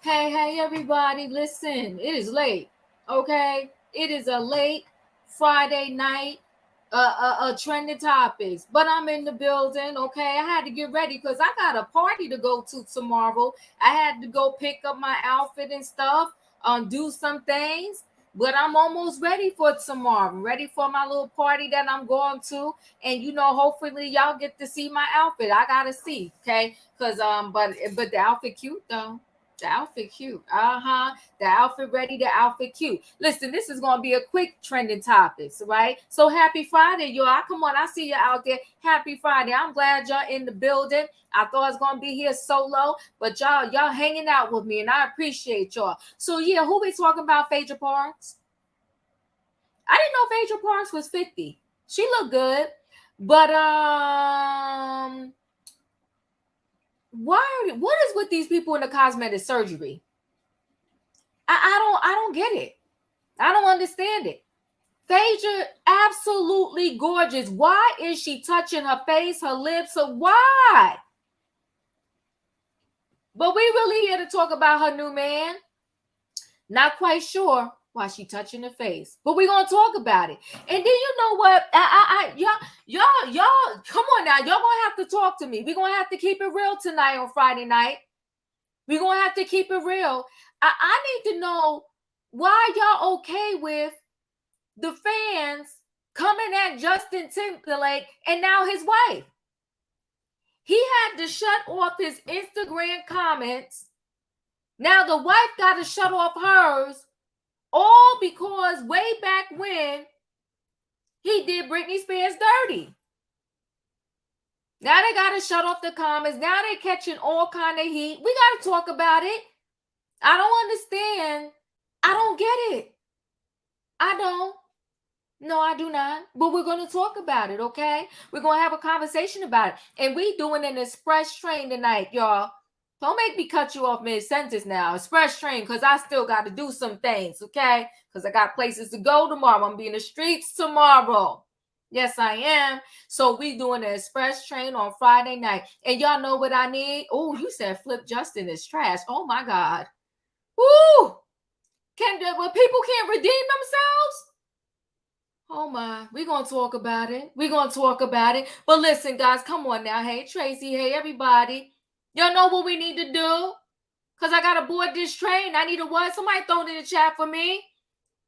Hey, everybody, listen, it is late, okay? It is a late Friday night, trending topics, but I'm in the building, okay? I had to get ready because I got a party to go to tomorrow. I had to go pick up my outfit and stuff, do some things, but I'm almost ready for tomorrow. I'm ready for my little party that I'm going to, and hopefully y'all get to see my outfit. I gotta see, okay? Because but the outfit cute though. The outfit cute. The outfit ready, the outfit cute. Listen, this is going to be a quick trending topics, right? So happy Friday, y'all. Come on, I see you out there. Happy Friday. I'm glad y'all in the building. I thought I was going to be here solo, but y'all hanging out with me, and I appreciate y'all. So, yeah, who we talking about? Phaedra Parks? I didn't know Phaedra Parks was 50. She looked good, but what is with these people in the cosmetic surgery? I don't get it. I don't understand it. Phaedra, absolutely gorgeous. Why is she touching her face, her lips? Why? But we really here to talk about her new man. Not quite sure why she touching her face, but we're gonna talk about it. And then you know what? Y'all, come on now. Y'all gonna have to talk to me. We're gonna have to keep it real tonight on Friday night. We're gonna have to keep it real. I need to know why y'all okay with the fans coming at Justin Timberlake and now his wife. He had to shut off his Instagram comments. Now the wife got to shut off hers. All because way back when he did Britney Spears dirty. Now they got to shut off the comments. Now they're catching all kind of heat. We got to talk about it. I don't understand. I don't get it. I don't. No, I do not. But we're going to talk about it, okay? We're going to have a conversation about it. And we doing an express train tonight, y'all. Don't make me cut you off mid-sentence now. Express train, because I still got to do some things, okay? Because I got places to go tomorrow. I'm going to be in the streets tomorrow. Yes, I am. So we doing an express train on Friday night. And y'all know what I need? Oh, you said Flip Justin is trash. Oh, my God. Woo! Well, people can't redeem themselves? Oh, my. We're going to talk about it. We're going to talk about it. But listen, guys, come on now. Hey, Tracy. Hey, everybody. Y'all know what we need to do? Because I got to board this train. I need a what? Somebody throw it in the chat for me.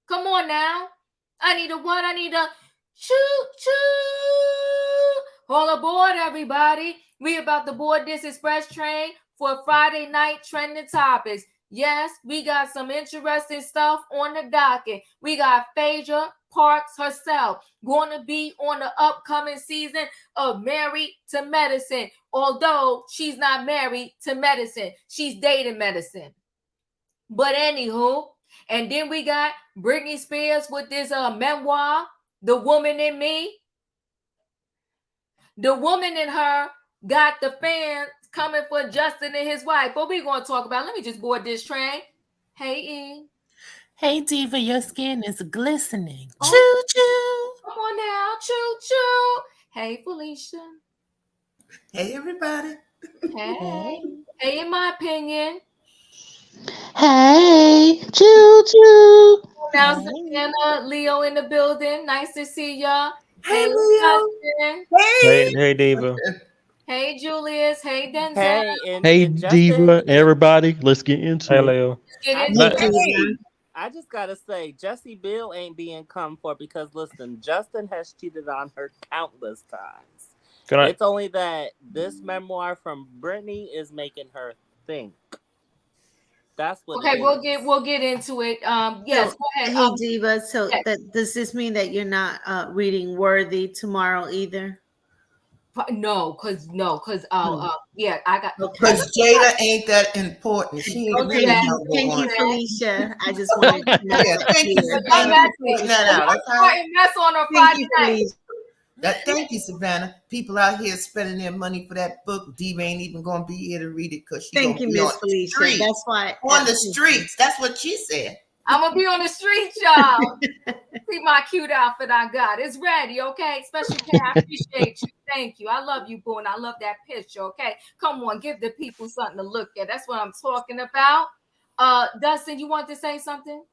Come on now. I need a what? I need a choo-choo. All aboard, everybody. We about to board this express train for Friday night trending topics. Yes, we got some interesting stuff on the docket. We got Phaedra Parks herself going to be on the upcoming season of Married to Medicine. Although she's not married to medicine, she's dating medicine. But anywho, and then we got Britney Spears with this memoir, The Woman in Me. The woman in her got the fans coming for Justin and his wife. But we're going to talk about it. Let me just board this train. Hey, E. Hey, Diva, your skin is glistening. Oh. Choo-choo. Come on now. Choo-choo. Hey, Felicia. Hey, everybody. Hey. Hey, in my opinion. Hey. Choo-choo. Now, Savannah, Leo in the building. Nice to see y'all. Hey, Leo. Justin. Hey, Diva. Hey, Julius. Hey, Denzel. Hey, Hey, and Justin, Diva, everybody, let's get into it. Hello. Let's get I into just Hey, gotta, it. Diva. I just gotta say, Jessie Bill ain't being come for because listen, Justin has cheated on her countless times. Can I? It's only that this memoir from Britney is making her think. That's what it Okay, is. we'll get into it. Yes, So, go ahead. hey, Diva. So, yes. does this mean that you're not reading Worthy tomorrow either? No, cause Hmm. yeah, I got. Okay. Well, Because Jada ain't that important. She ain't don't do reading that. no Thank more. you, Felicia. I just Don't wanted do to know Yeah, that. that thank you, here. But Thank don't Savannah, you, for pointing that don't Felicia. out, okay? start a mess on a Thank Friday you, night. Felicia. Thank you, Savannah. People out here spending their money for that book. Diva ain't even gonna be here to read it because she Thank gonna you, be on Miss the Felicia. street. That's why. On the streets. That's what she said. I'm gonna be on the street, y'all. See my cute outfit I got. It's ready, okay? Special K, I appreciate you. Thank you. I love you, boo, and I love that picture, okay? Come on, give the people something to look at. That's what I'm talking about. Dustin, you want to say something?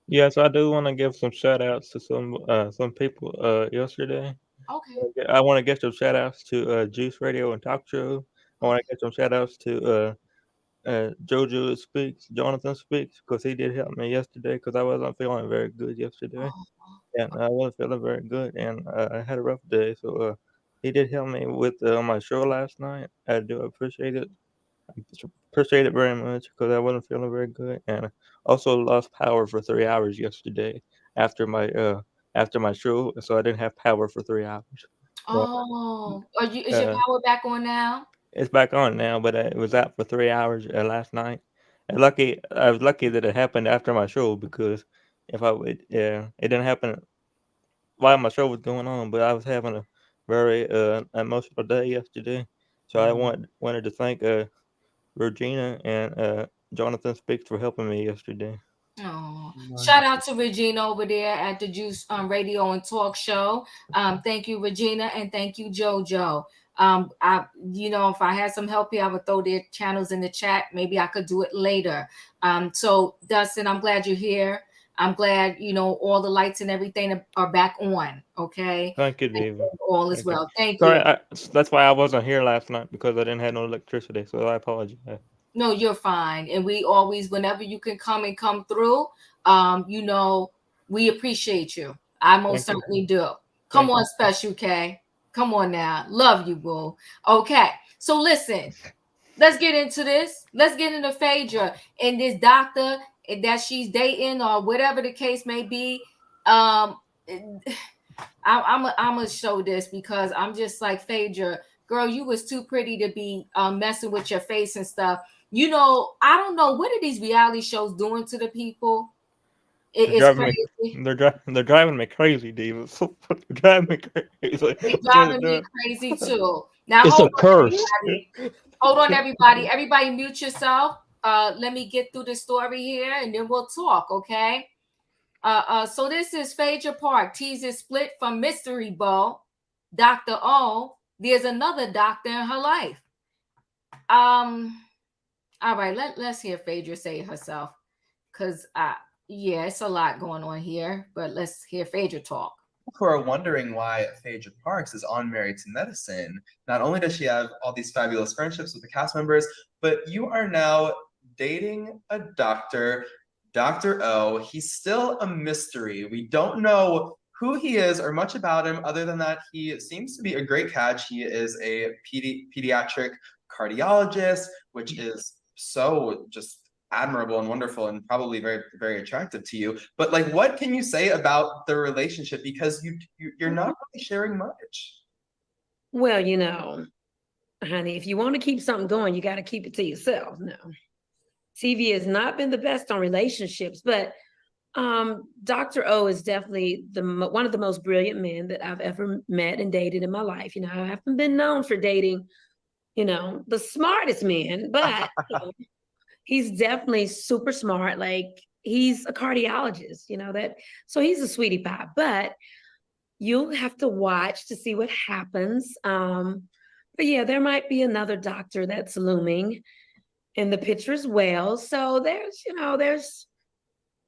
Yes, I do want to give some shout outs to some people yesterday. Okay. I want to get some shout outs to Juice Radio and Talk Show. I want to get some shout outs to Jojo Speaks, Jonathan Speaks, because he did help me yesterday because I wasn't feeling very good yesterday. And I wasn't feeling very good, and I had a rough day. So he did help me with my show last night. I do appreciate it. Appreciate it very much because I wasn't feeling very good, and also lost power for 3 hours yesterday after my show, so I didn't have power for 3 hours. So, Oh, is your uh, power back on now? it's back on now, but it was out for 3 hours last night. I was lucky that it happened after my show because if I would, it didn't happen while my show was going on, but I was having a very emotional day yesterday. So I wanted to thank Regina and Jonathan Speaks for helping me yesterday. Oh, shout out to Regina over there at the Juice Radio and Talk Show. Thank you, Regina, and thank you, JoJo. If I had some help here, I would throw their channels in the chat. Maybe I could do it later. So Dustin, I'm glad you're here. I'm glad all the lights and everything are back on. Okay, Thank you, and Diva. all is Thank you. well. Thank Sorry, you. that's why I wasn't here last night because I didn't have no electricity, so I apologize. No, you're fine. And we always, whenever you can come through, we appreciate you. I most Thank you. certainly do. Come Thank on, you. Special K. Come on now. Love you, boo. Okay. So listen, let's get into this. Let's get into Phaedra and this doctor that she's dating or whatever the case may be. I'm gonna show this because I'm just like, Phaedra, girl, you was too pretty to be messing with your face and stuff. I don't know what are these reality shows doing to the people. They're It's driving crazy. me. They're driving me crazy, Diva. They're driving me crazy. It's That's what they're driving me doing. crazy too. Now It's hold a on, curse. everybody. Hold on, everybody. Everybody mute yourself. Let me get through the story here and then we'll talk, okay? So this is Phaedra Park teases split from Mystery Bow. Dr. O, there's another doctor in her life. All right, let's hear Phaedra say it herself. Cause yeah, it's a lot going on here, but let's hear Phaedra talk. Who are wondering why Phaedra Parks is on Married to Medicine. Not only does she have all these fabulous friendships with the cast members, but you are now dating a doctor, Dr. O. He's still a mystery. We don't know who he is or much about him other than that he seems to be a great catch. He is a pediatric cardiologist, which is so just admirable and wonderful and probably very, very attractive to you. But like, what can you say about the relationship? Because you're not really sharing much. Well, honey, if you want to keep something going, you got to keep it to yourself. No, TV has not been the best on relationships, but Dr. O is definitely one of the most brilliant men that I've ever met and dated in my life. I haven't been known for dating, the smartest men, but he's definitely super smart. Like, he's a cardiologist, so he's a sweetie pie, but you'll have to watch to see what happens. But yeah, there might be another doctor that's looming in the picture as well. So there's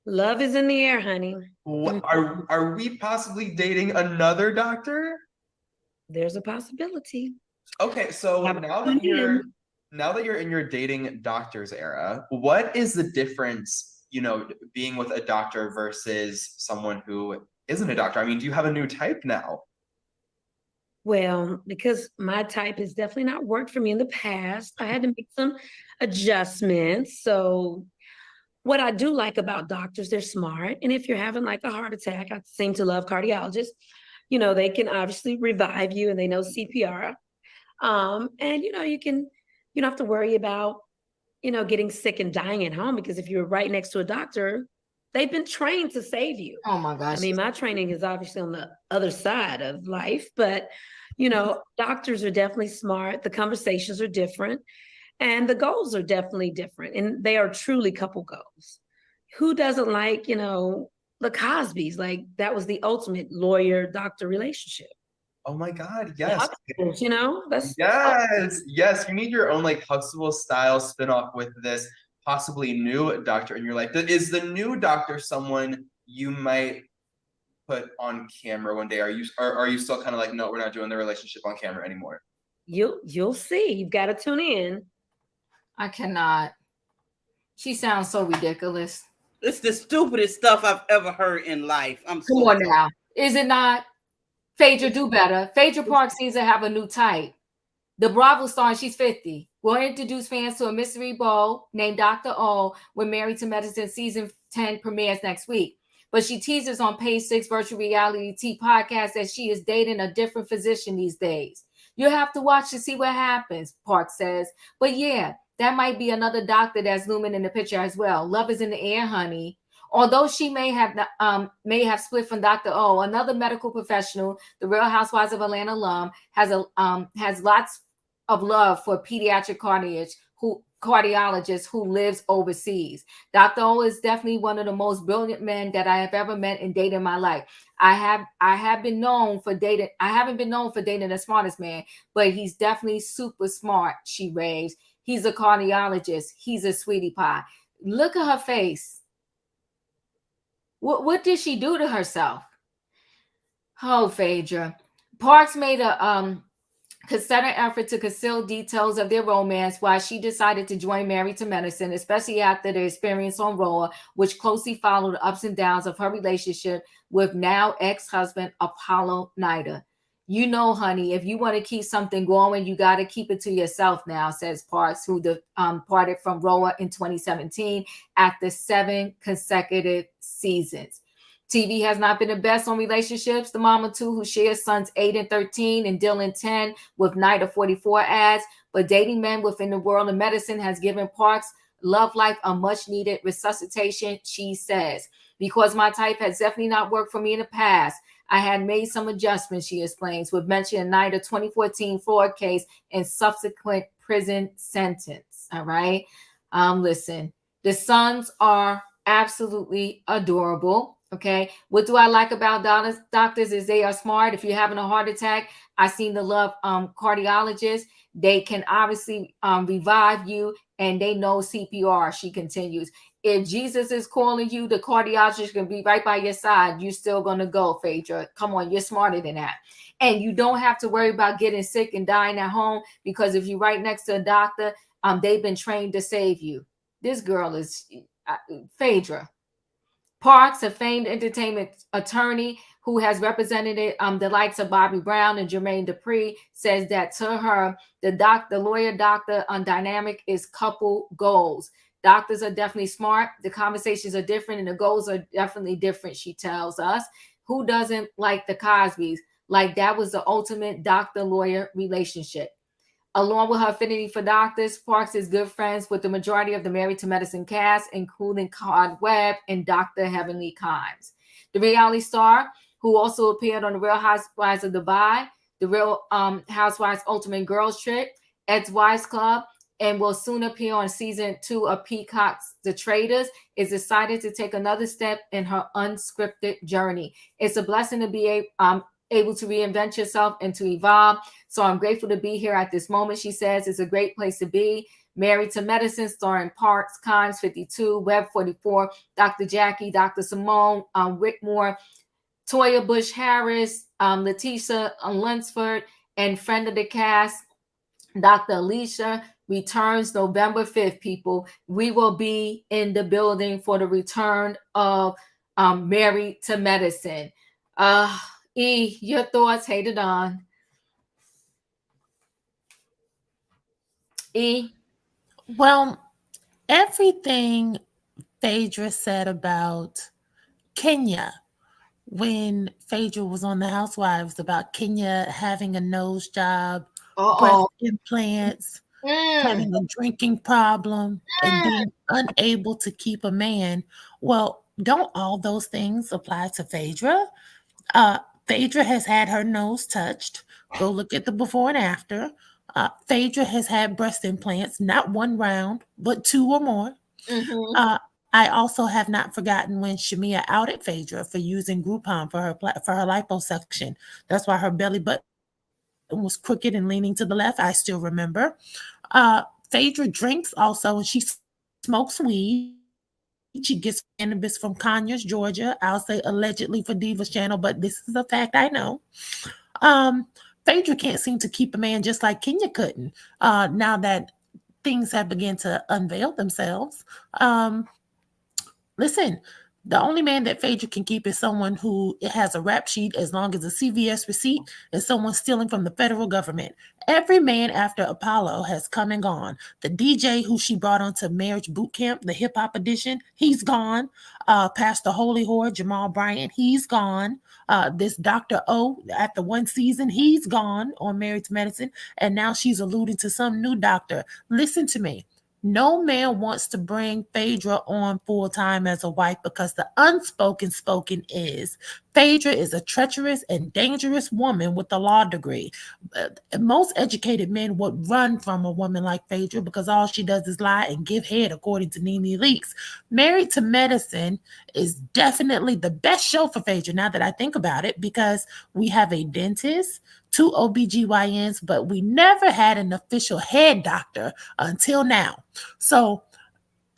love is in the air, honey. Are we possibly dating another doctor? There's a possibility. Okay, so now that you're in your dating doctors era, what is the difference, being with a doctor versus someone who isn't a doctor? I mean, do you have a new type now? Well, because my type has definitely not worked for me in the past, I had to make some adjustments. So what I do like about doctors, they're smart. And if you're having like a heart attack, I seem to love cardiologists. They can obviously revive you and they know CPR. And you don't have to worry about, getting sick and dying at home, because if you're right next to a doctor, they've been trained to save you. Oh my gosh. I mean, my training is obviously on the other side of life, but doctors are definitely smart. The conversations are different and the goals are definitely different, and they are truly couple goals. Who doesn't like, the Cosbys? Like, that was the ultimate lawyer-doctor relationship. Oh my God, yes. That's Yes. You need your own like Huxtable style spinoff with this possibly new doctor in your life. Is the new doctor someone you might put on camera one day? Are you still kind of like, no, we're not doing the relationship on camera anymore? You'll see. You've got to tune in. I cannot. She sounds so ridiculous. It's the stupidest stuff I've ever heard in life. Come on now. Is it not? Phaedra, do better. Phaedra Parks needs to have a new type. The Bravo star, she's 50, will introduce fans to a mystery beau named Dr. O when Married to Medicine season 10 premieres next week. But she teases on Page 6 virtual reality T podcast that she is dating a different physician these days. You'll have to watch to see what happens, Parks says. But yeah, that might be another doctor that's looming in the picture as well. Love is in the air, honey. Although she may have split from Dr. O, another medical professional, the Real Housewives of Atlanta alum, has lots of love for pediatric cardiologist who lives overseas. Dr. O is definitely one of the most brilliant men that I have ever met and dated in my life. I haven't been known for dating the smartest man, but he's definitely super smart, she raves. He's a cardiologist. He's a sweetie pie. Look at her face. What did she do to herself? Oh, Phaedra. Parks made a concerted effort to conceal details of their romance while she decided to join Married to Medicine, especially after the experience on Raw, which closely followed the ups and downs of her relationship with now ex-husband Apollo Nida. Honey, if you want to keep something going, you got to keep it to yourself now, says Parks, who departed from Raw in 2017 after 7 consecutive seasons. TV has not been the best on relationships. The mama too, who shares sons 8 and 13 and Dylan 10 with Nida 44 adds, but dating men within the world of medicine has given Parks' love life a much needed resuscitation, she says. Because my type has definitely not worked for me in the past, I had made some adjustments, she explains, with mentioning Nida 2014 fraud case and subsequent prison sentence. All right. Listen, the sons are absolutely adorable. Okay. What do I like about doctors is they are smart. If you're having a heart attack, I seem to love cardiologists. They can obviously revive you, and they know CPR, she continues. If Jesus is calling you, the cardiologist can be right by your side. You're still going to go, Phaedra. Come on, you're smarter than that. And you don't have to worry about getting sick and dying at home, because if you're right next to a doctor, they've been trained to save you. This girl is Phaedra. Parks, a famed entertainment attorney who has represented the likes of Bobby Brown and Jermaine Dupri, says that to her, the lawyer-doctor dynamic is couple goals. Doctors are definitely smart. The conversations are different and the goals are definitely different, she tells us. Who doesn't like the Cosbys? Like, that was the ultimate doctor-lawyer relationship. Along with her affinity for doctors, Parks is good friends with the majority of the Married to Medicine cast, including Card Webb and Dr. Heavenly Kimes. The reality star, who also appeared on The Real Housewives of Dubai, The Real Housewives Ultimate Girls Trip, Ed's Wives Club, and will soon appear on season 2 of Peacock's The Traitors, is excited to take another step in her unscripted journey. It's a blessing to be able to reinvent yourself and to evolve. So I'm grateful to be here at this moment, she says. It's a great place to be. Married to Medicine, starring Parks, Kimes 52, Webb 44, Dr. Jackie, Dr. Simone, Whitmore, Toya Bush Harris, Letitia Lunsford, and friend of the cast, Dr. Alicia returns November 5th, people. We will be in the building for the return of Married to Medicine. E, your thoughts? Hey, Don. E? Well, everything Phaedra said about Kenya when Phaedra was on the Housewives about Kenya having a nose job, breast implants, having a drinking problem, and being unable to keep a man. Well, don't all those things apply to Phaedra? Phaedra has had her nose touched. Go look at the before and after. Phaedra has had breast implants, not one round, but 2 or more. Mm-hmm. I also have not forgotten when Shamia outed Phaedra for using Groupon for her liposuction. That's why her belly button was crooked and leaning to the left. I still remember. Phaedra drinks also, and she smokes weed. She gets cannabis from Conyers, Georgia. I'll say allegedly for Diva's channel, but this is a fact I know. Phaedra can't seem to keep a man just like Kenya couldn't. Now that things have begun to unveil themselves. Listen, the only man that Phaedra can keep is someone who has a rap sheet as long as a CVS receipt and someone stealing from the federal government. Every man after Apollo has come and gone. The DJ who she brought onto Marriage Boot Camp, the hip hop edition, he's gone. Pastor Holy Whore, Jamal Bryant, he's gone. This Dr. O, after one season, he's gone on Married to Medicine. And now she's alluding to some new doctor. Listen to me. No man wants to bring Phaedra on full time as a wife because the unspoken is Phaedra is a treacherous and dangerous woman with a law degree. Most educated men would run from a woman like Phaedra because all she does is lie and give head, according to Nene Leakes. Married to Medicine is definitely the best show for Phaedra now that I think about it, because we have a dentist, 2 OBGYNs, but we never had an official head doctor until now. So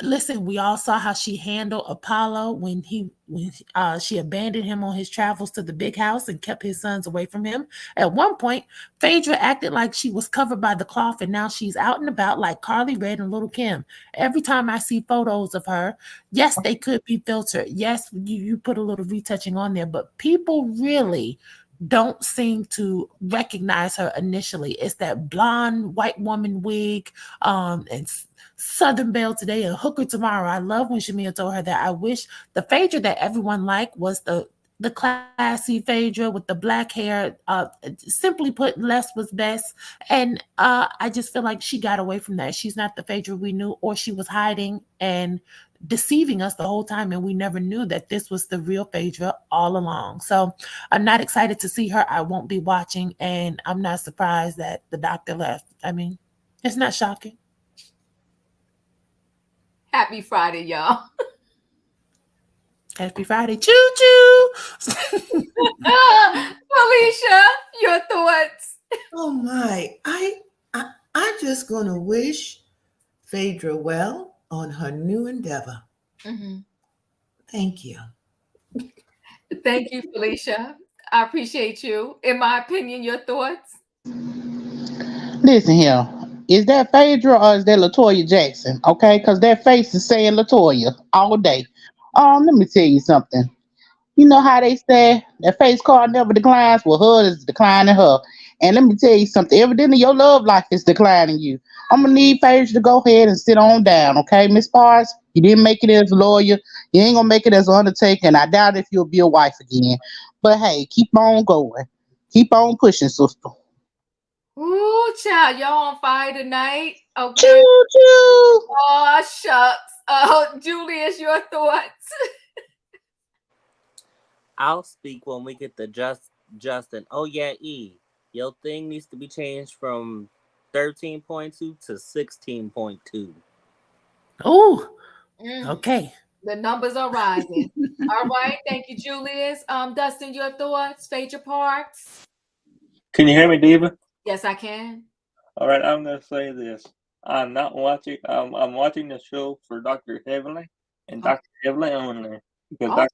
listen, we all saw how she handled Apollo when she abandoned him on his travels to the big house and kept his sons away from him. At one point, Phaedra acted like she was covered by the cloth, and now she's out and about like Carly Red and Little Kim. Every time I see photos of her, yes, they could be filtered. Yes, you put a little retouching on there, but people really don't seem to recognize her initially. It's that blonde white woman wig, and Southern Belle today and hooker tomorrow. I love when Shamia told her that. I wish the Phaedra that everyone liked was the classy Phaedra with the black hair. Simply put, less was best. And I just feel like she got away from that. She's not the Phaedra we knew, or she was hiding and deceiving us the whole time, and we never knew that this was the real Phaedra all along. So I'm not excited to see her. I won't be watching, and I'm not surprised that the doctor left. I mean, it's not shocking. Happy Friday, y'all. Happy Friday. Choo-choo. Felicia, your thoughts? Oh my, I'm just gonna wish Phaedra well on her new endeavor. Mm-hmm. Thank you. Thank you, Felicia. I appreciate you. In my opinion, your thoughts? Listen here. Is that Phaedra or is that LaToya Jackson? Okay, because that face is saying LaToya all day. Let me tell you something. You know how they say that face card never declines? Well, her is declining her. And let me tell you something. Evidently, your love life is declining you. I'm going to need Phaedra to go ahead and sit on down, okay, Miss Parks? You didn't make it as a lawyer. You ain't going to make it as an undertaker, and I doubt if you'll be a wife again. But, hey, keep on going. Keep on pushing, sister. Ooh, child, y'all on fire tonight. Okay. Choo-choo. Oh, shucks. Julius, your thoughts? I'll speak when we get to Justin. Oh yeah, E. Your thing needs to be changed from 13.2 to 16.2. Oh, okay. The numbers are rising. All right, thank you, Julius. Dustin, your thoughts? Phaedra Parks? Can you hear me, Diva? Yes, I can. All right, I'm gonna say this. I'm not watching. I'm watching the show for Dr. Heavenly and Dr. Heavenly only, because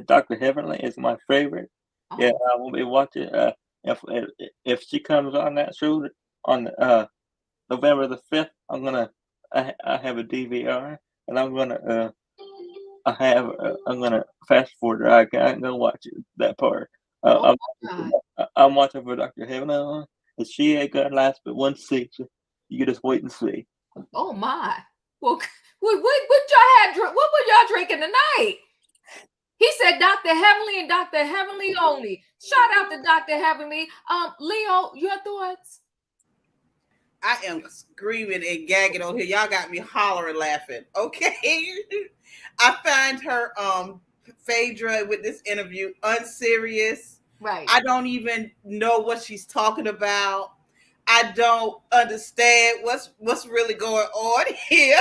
Dr. Heavenly is my favorite. Yeah, I will be watching. If she comes on that show on November the 5th. I have a DVR, and I'm gonna fast forward. I can go watch it, that part. Oh my God. I'm watching for Dr. Heaven, and she ain't gonna last but one season. You can just wait and see. Oh my. Well, what y'all had? What were y'all drinking tonight? He said Dr. Heavenly and Dr. Heavenly only. Shout out to Dr. Heavenly. Leo, your thoughts? I am screaming and gagging on here. Y'all got me hollering laughing. Okay. I find her Phaedra with this interview unserious. Right. I don't even know what she's talking about. I don't understand what's really going on here.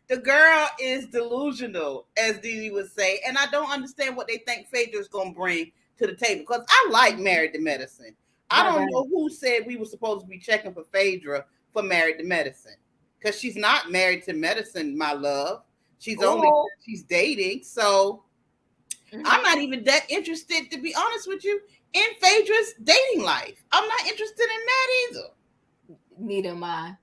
The girl is delusional, as Dee would say, and I don't understand what they think Phaedra's gonna bring to the table. Because I like Married to Medicine. I don't know who said we were supposed to be checking for Phaedra for Married to Medicine, because she's not married to medicine, my love. She's she's dating. So I'm not even that interested, to be honest with you, in Phaedra's dating life. I'm not interested in that either. Neither am I.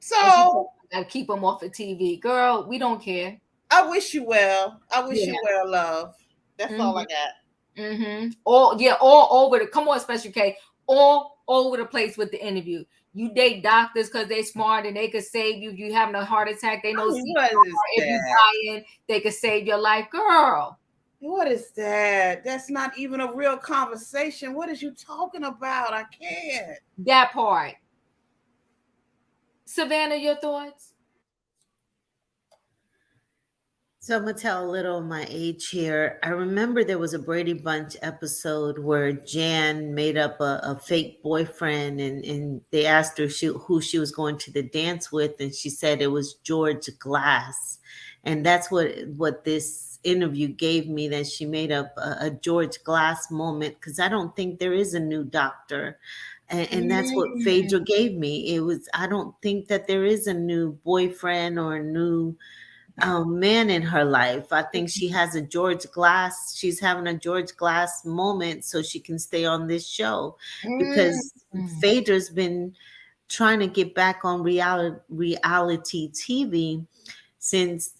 So gotta keep them off of TV. Girl, we don't care. I wish you well. I wish you well, love. That's all I got. All over come on, Special K. All over the place with the interview. You date doctors because they're smart and they could save you if you having a heart attack. They know if you're dying, they could save your life. Girl. What is that? That's not even a real conversation. What is you talking about? I can't. That part. Savannah, your thoughts? So I'm going to tell a little of my age here. I remember there was a Brady Bunch episode where Jan made up a fake boyfriend and they asked her who she was going to the dance with, and she said it was George Glass. And that's what this interview gave me, that she made up a George Glass moment, because I don't think there is a new doctor. And that's what Phaedra gave me. It was, I don't think that there is a new boyfriend or a new man in her life. I think she has a George Glass. She's having a George Glass moment so she can stay on this show, because Phaedra's been trying to get back on reality TV since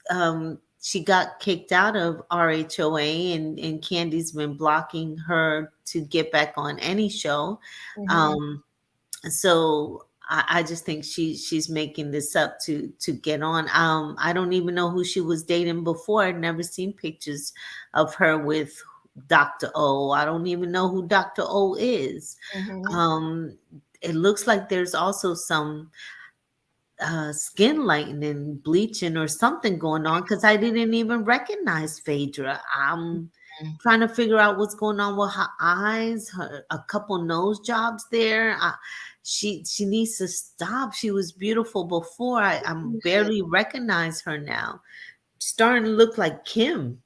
she got kicked out of RHOA, and Candy's been blocking her to get back on any show. So I just think she's making this up to get on. I don't even know who she was dating before. I'd never seen pictures of her with Dr. O. I don't even know who Dr. O is. It looks like there's also some skin lightening, bleaching or something going on, because I didn't even recognize Phaedra. I'm trying to figure out what's going on with her eyes, a couple nose jobs there. She needs to stop. She was beautiful before. I barely recognize her now. Starting to look like Kim.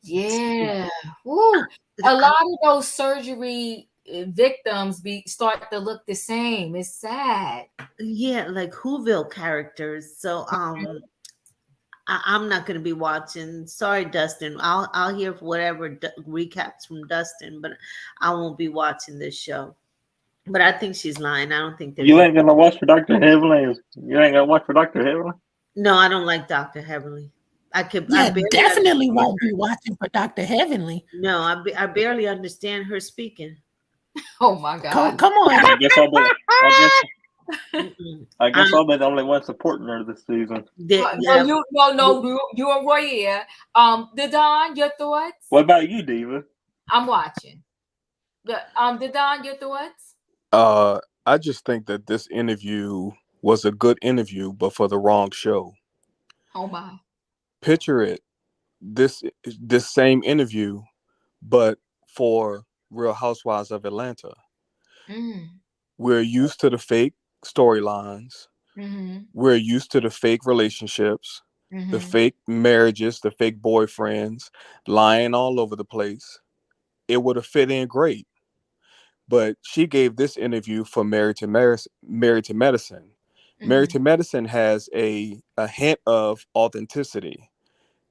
Yeah. Ooh. A lot of those surgery victims start to look the same. It's sad. Yeah, like Whoville characters. So I'm not going to be watching. Sorry, Dustin. I'll hear whatever recaps from Dustin, but I won't be watching this show. But I think she's lying. I don't think you ain't gonna watch for Dr. Heavenly. You ain't gonna watch for Dr. Heavenly. No, I don't like Dr. Heavenly. I definitely won't be watching for Dr. Heavenly. No, I barely understand her speaking. Oh my God! Come on. I guess I'll be the only one supporting her this season. You and Roy here. Dadon, your thoughts? What about you, Diva? I'm watching. Dadon, your thoughts? I just think that this interview was a good interview, but for the wrong show. Oh my! Picture it, this same interview, but for Real Housewives of Atlanta. We're used to the fake storylines. We're used to the fake relationships, the fake marriages, the fake boyfriends, lying all over the place. It would have fit in great. But she gave this interview for Married to Medicine. Married to Medicine has a hint of authenticity.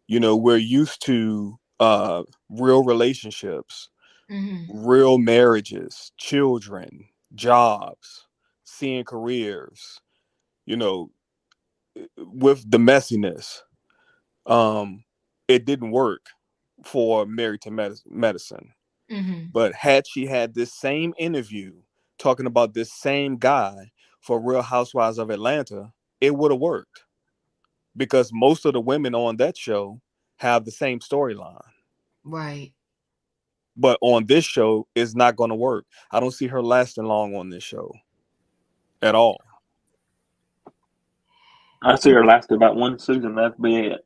You know, we're used to real relationships, real marriages, children, jobs, seeing careers, you know, with the messiness. It didn't work for Married to Medicine. Mm-hmm. But had she had this same interview talking about this same guy for Real Housewives of Atlanta, it would have worked. Because most of the women on that show have the same storyline. Right. But on this show, it's not going to work. I don't see her lasting long on this show at all. I see her lasted about one season. That's be it.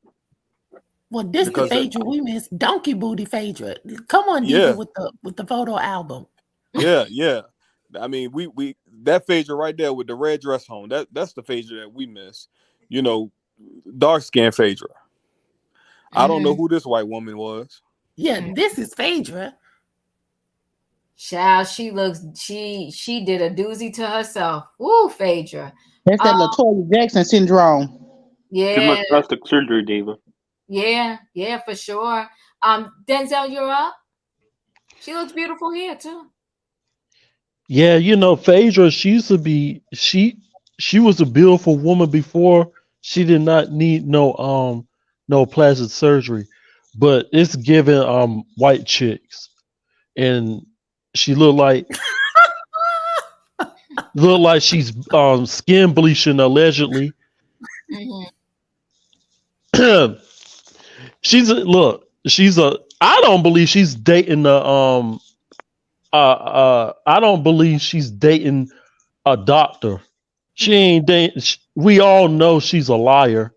Well, this the Because Phaedra we miss. Donkey Booty Phaedra. Come on, Yeah. Diva, with the photo album. Yeah. I mean, we that Phaedra right there with the red dress on. That's the Phaedra that we miss. You know, dark skinned Phaedra. I don't know who this white woman was. Yeah, this is Phaedra. Child, she did a doozy to herself. Woo, Phaedra. That's that LaToya Jackson syndrome. Too Yeah, much plastic surgery, Diva. yeah, for sure. Denzel, you're up. She looks beautiful here too. Yeah, you know, Phaedra, she used to be she was a beautiful woman before. She did not need no plastic surgery. But it's giving white chicks. And she looked like she's skin bleaching allegedly. I don't believe she's dating I don't believe she's dating a doctor. She ain't dating. We all know she's a liar.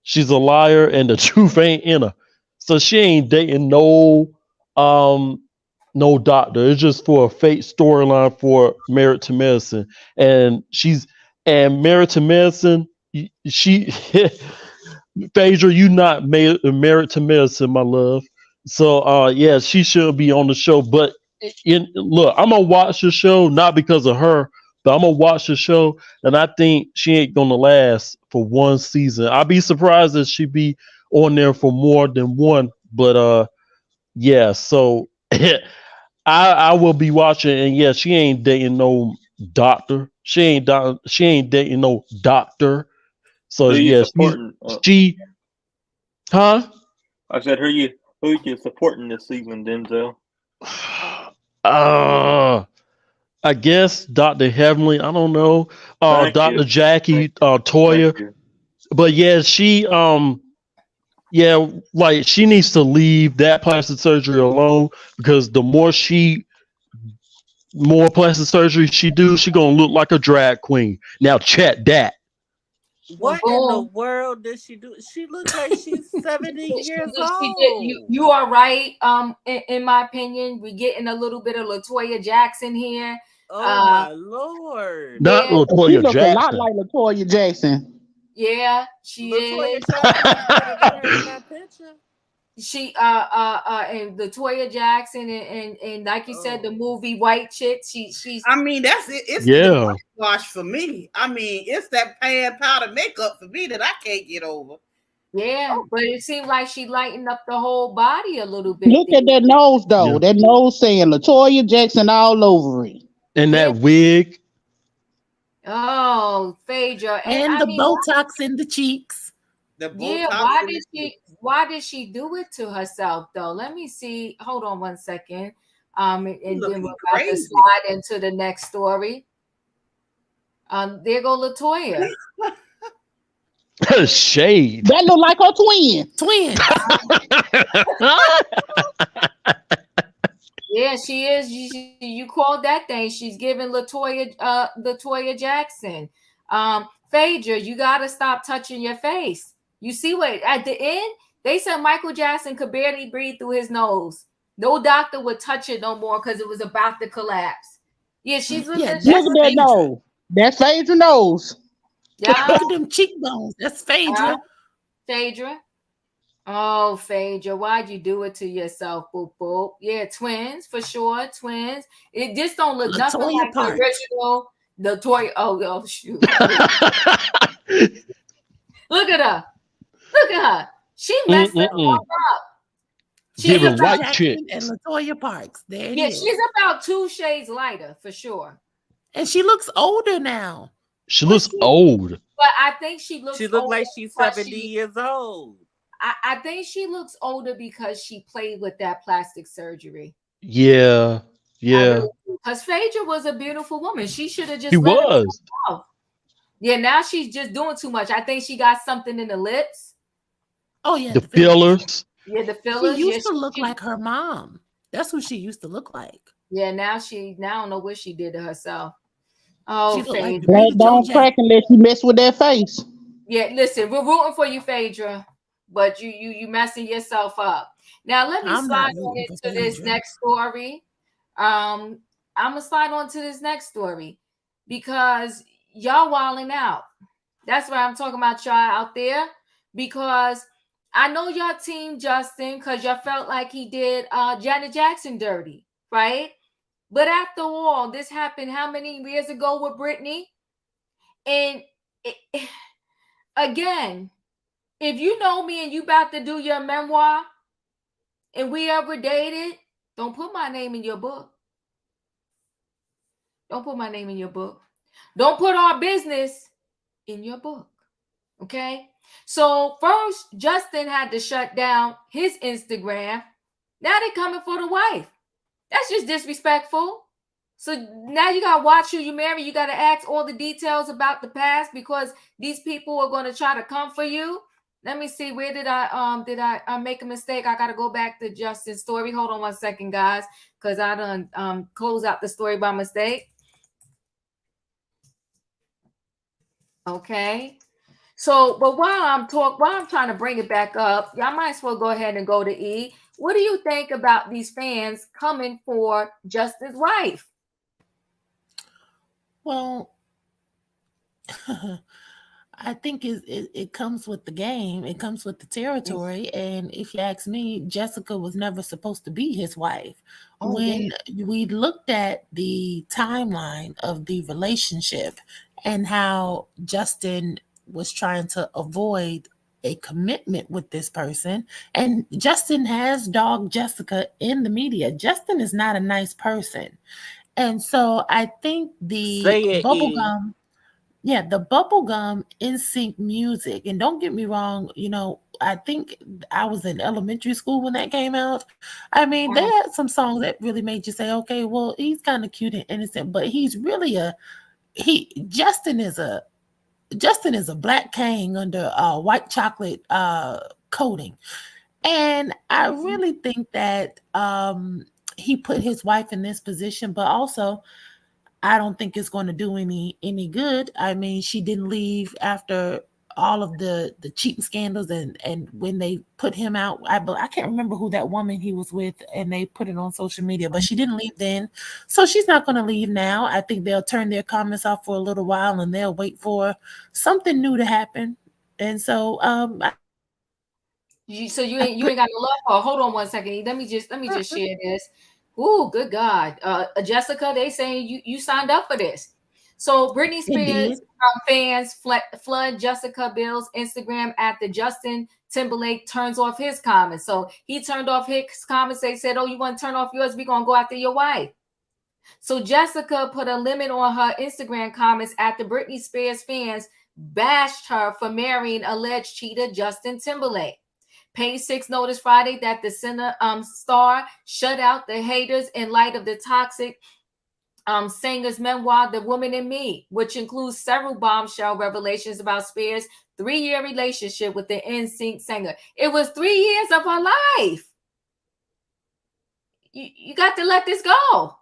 She's a liar, and the truth ain't in her. So she ain't dating no doctor. It's just for a fake storyline for Married to Medicine, and Married to Medicine. She Phaedra, you not Married to Medicine, my love. So yeah, she should be on the show. But look, I'm gonna watch the show not because of her, but I'm gonna watch the show, and I think she ain't gonna last for one season. I'd be surprised if she be on there for more than one. But yeah, so I will be watching, and yeah, she ain't dating no doctor. She ain't dating no doctor. So Who you yeah, supporting? huh? I said, who you supporting this season, Denzel? I guess Dr. Heavenly. I don't know. Thank Dr. you. Jackie Thank Toya. you. But yeah, she like she needs to leave that plastic surgery alone, because the more plastic surgery she do, she gonna look like a drag queen. Now check that. What in the world did she do? She looks like she's 70 years old. You are right. In my opinion, we're getting a little bit of LaToya Jackson here. Oh my Lord! Not She LaToya look a lot Jackson. like LaToya Jackson. Yeah, she LaToya is. Jackson looks better than her in that picture. She and LaToya Jackson and like you said, the movie White Chick. She's. I mean, that's it. It's Yeah. the wash for me. I mean, it's that pan powder makeup for me that I can't get over. Yeah, but it seemed like she lightened up the whole body a little bit. Look at that nose, though. Yeah. That nose saying LaToya Jackson all over it. And that wig. Oh, Phaedra, And the Botox in the cheeks. Yeah, why did she do it to herself though? Let me see. Hold on one second. And then we're about to slide into the next story. There go LaToya. Shade. That look like her twin. Yeah, she is. You called that thing. She's giving LaToya Jackson. Phaedra, you gotta stop touching your face. You see what at the end they said Michael Jackson could barely breathe through his nose. No doctor would touch it no more because it was about to collapse. Yeah, she's looking. Look at that nose. That's Phaedra nose. Yeah. Look at them cheekbones. That's Phaedra. Phaedra. Oh, Phaedra, why'd you do it to yourself, boop boop? Yeah, twins for sure, twins. It just don't look nothing LaToya like Parks. the original. LaToya. Oh shoot! Look at her. Look at her. She messed it all up. Giving white Jackson chick. and LaToya Parks. There it Yeah, is. she's about 2 shades lighter for sure. And she looks older now. She looks old. But I think she looks She looked older like she's because 70 years old. I think she looks older because she played with that plastic surgery. Yeah. Yeah. Because Phaedra was a beautiful woman. She should have just She let it was. go off. Yeah, now she's just doing too much. I think she got something in the lips. Oh yeah, The fillers. Yeah, the She fillers. used to look like her mom. That's what she used to look like. Yeah, now I don't know what she did to herself. Oh, She looked like Phaedra. That don't crack unless you mess with that face. Yeah, listen, we're rooting for you, Phaedra, but you messing yourself up. Now let me I'm slide not on rooting for into this Phaedra. next story. I'm gonna slide on to this next story because y'all wilding out. That's why I'm talking about y'all out there, because I know y'all team Justin because y'all felt like he did Janet Jackson dirty, right? But after all, this happened how many years ago with Britney? And again, if you know me and you about to do your memoir and we ever dated, don't put my name in your book. Don't put my name in your book. Don't put our business in your book. Okay? So first, Justin had to shut down his Instagram. Now they're coming for the wife. That's just disrespectful. So now you gotta watch who you marry. You gotta ask all the details about the past because these people are gonna try to come for you. Let me see, where did I make a mistake? I gotta go back to Justin's story. Hold on one second, guys, because I done close out the story by mistake. Okay. So, but while I'm trying to bring it back up, y'all might as well go ahead and go to E. What do you think about these fans coming for Justin's wife? Well, I think it comes with the game. It comes with the territory. And if you ask me, Jessica was never supposed to be his wife. When we looked at the timeline of the relationship and how Justin was trying to avoid a commitment with this person, and Justin has dogged Jessica in the media. Justin is not a nice person. And so I think the bubblegum, the bubblegum NSYNC music, and don't get me wrong, I think I was in elementary school when that came out. I mean, they had some songs that really made you say, okay, well, he's kind of cute and innocent, but he's really Justin is a black king under white chocolate coating. And I really think that he put his wife in this position, but also I don't think it's going to do any good. I mean, she didn't leave after all of the cheating scandals, and when they put him out, I can't remember who that woman he was with, and they put it on social media, but she didn't leave then, so she's not going to leave now. I think they'll turn their comments off for a little while, and they'll wait for something new to happen. And so, you ain't got no love for her. Hold on one second. Let me just share this. Ooh, good God, Jessica, they saying you signed up for this. So Britney Spears fans flood Jessica Biel's Instagram after Justin Timberlake turns off his comments. So he turned off his comments. They said, "Oh, you want to turn off yours? We're gonna go after your wife." So Jessica put a limit on her Instagram comments after Britney Spears fans bashed her for marrying alleged cheater Justin Timberlake. Page 6 noticed Friday that the star shut out the haters in light of the toxic singer's memoir, The Woman in Me, which includes several bombshell revelations about Spears' 3-year relationship with the NSYNC singer. It was 3 years of her life. You got to let this go.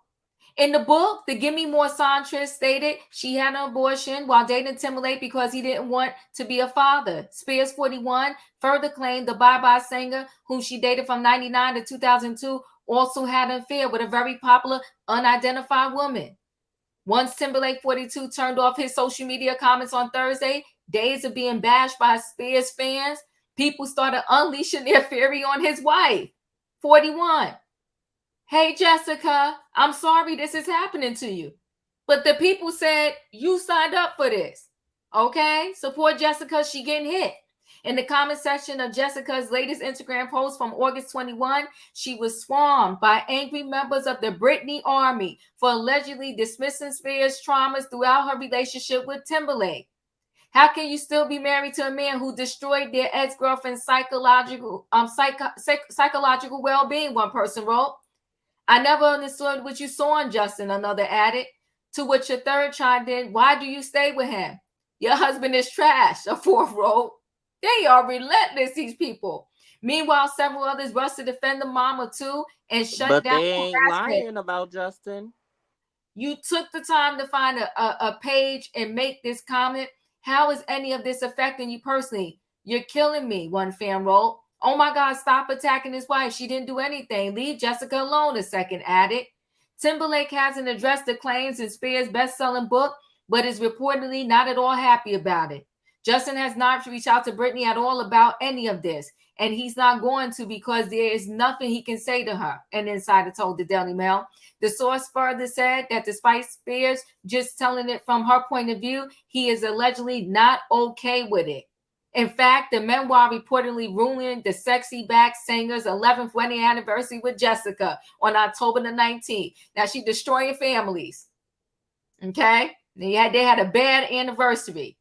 In the book, the Gimme More songstress stated she had an abortion while dating Timberlake because he didn't want to be a father. Spears, 41, further claimed the Bye Bye singer, whom she dated from 1999 to 2002, also had an affair with a very popular unidentified woman. Once Timberlake, 42, turned off his social media comments on Thursday, days of being bashed by Spears fans, people started unleashing their fury on his wife. 41. Hey, Jessica, I'm sorry this is happening to you. But the people said you signed up for this. Okay? Support Jessica. She getting hit. In the comment section of Jessica's latest Instagram post from August 21, she was swarmed by angry members of the Britney Army for allegedly dismissing Spears' traumas throughout her relationship with Timberlake. How can you still be married to a man who destroyed their ex-girlfriend's psychological well-being? One person wrote. I never understood what you saw in Justin, another added. To which a third chimed in, why do you stay with him? Your husband is trash, a fourth wrote. They are relentless, these people. Meanwhile, several others rushed to defend the mama too and shut But down they ain't harassment. lying about Justin. You took the time to find a page and make this comment. How is any of this affecting you personally? You're killing me, one fan wrote. Oh my God, stop attacking his wife. She didn't do anything. Leave Jessica alone, a second added. Timberlake hasn't addressed the claims in Spears' best-selling book, but is reportedly not at all happy about it. Justin has not reached out to Britney at all about any of this, and he's not going to because there is nothing he can say to her, an insider told the Daily Mail. The source further said that despite Spears just telling it from her point of view, he is allegedly not okay with it. In fact, the memoir reportedly ruined the sexy back singer's 11th wedding anniversary with Jessica on October the 19th. Now, she's destroying families. Okay? They had a bad anniversary.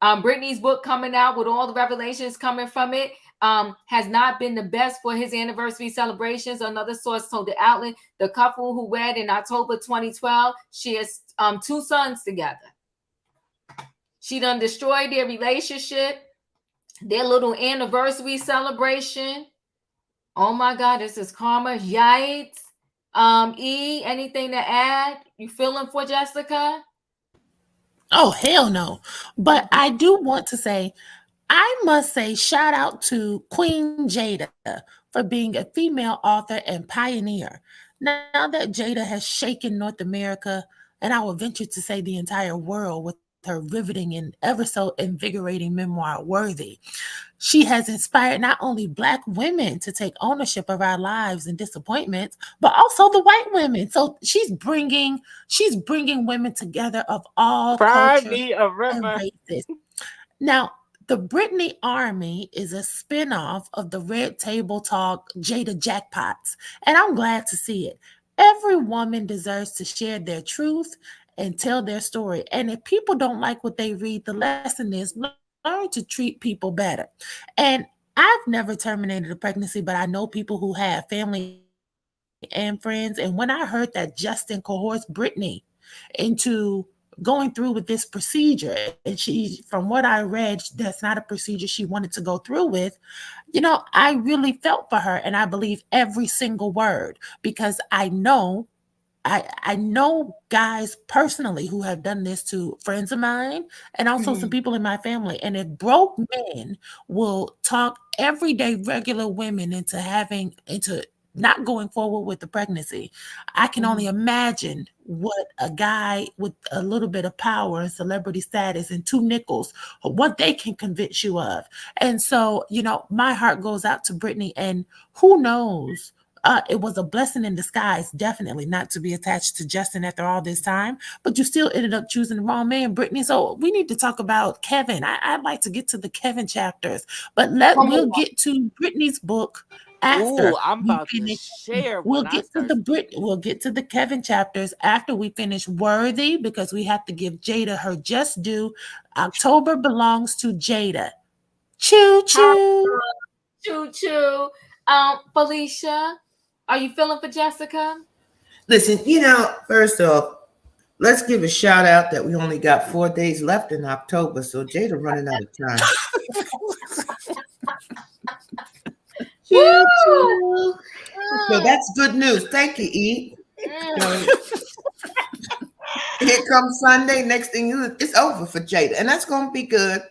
Britney's book coming out with all the revelations coming from it has not been the best for his anniversary celebrations. Another source told the outlet the couple who wed in October 2012 shares 2 sons together. She done destroyed their relationship, their little anniversary celebration. Oh my God, this is karma. Yikes. E, anything to add? You feeling for Jessica? Oh, hell no. But I do want to say, I must say, shout out to Queen Jada for being a female author and pioneer. Now that Jada has shaken North America, and I will venture to say the entire world, with her riveting and ever so invigorating memoir, Worthy, she has inspired not only Black women to take ownership of our lives and disappointments, but also the white women. So she's bringing women together of all Cry cultures me a and river. races. Now, the Britney Army is a spinoff of the Red Table Talk Jada Jackpots, and I'm glad to see it. Every woman deserves to share their truth and tell their story. And if people don't like what they read, the lesson is learn to treat people better. And I've never terminated a pregnancy, but I know people who have, family and friends. And when I heard that Justin coerced Britney into going through with this procedure, and she, from what I read, that's not a procedure she wanted to go through with, I really felt for her, and I believe every single word, because I know guys personally who have done this to friends of mine and also some people in my family. And if broke men will talk everyday regular women into not going forward with the pregnancy, I can only imagine what a guy with a little bit of power and celebrity status and 2 nickels, what they can convince you of. And so, my heart goes out to Britney, and who knows, it was a blessing in disguise, definitely, not to be attached to Justin after all this time, but you still ended up choosing the wrong man, Britney. So we need to talk about Kevin. I'd like to get to the Kevin chapters, but we'll get to Britney's book after. Ooh, I'm about to share We'll when I get to start. we'll get to the Kevin chapters after we finish Worthy, because we have to give Jada her just due. October belongs to Jada. Choo choo. Choo choo. Felicia, are you feeling for Jessica? Listen, first off, let's give a shout out that we only got 4 days left in October, so Jada running out of time. Choo choo. So that's good news. Thank you, E. Here comes Sunday. Next thing it's over for Jada, and that's going to be good.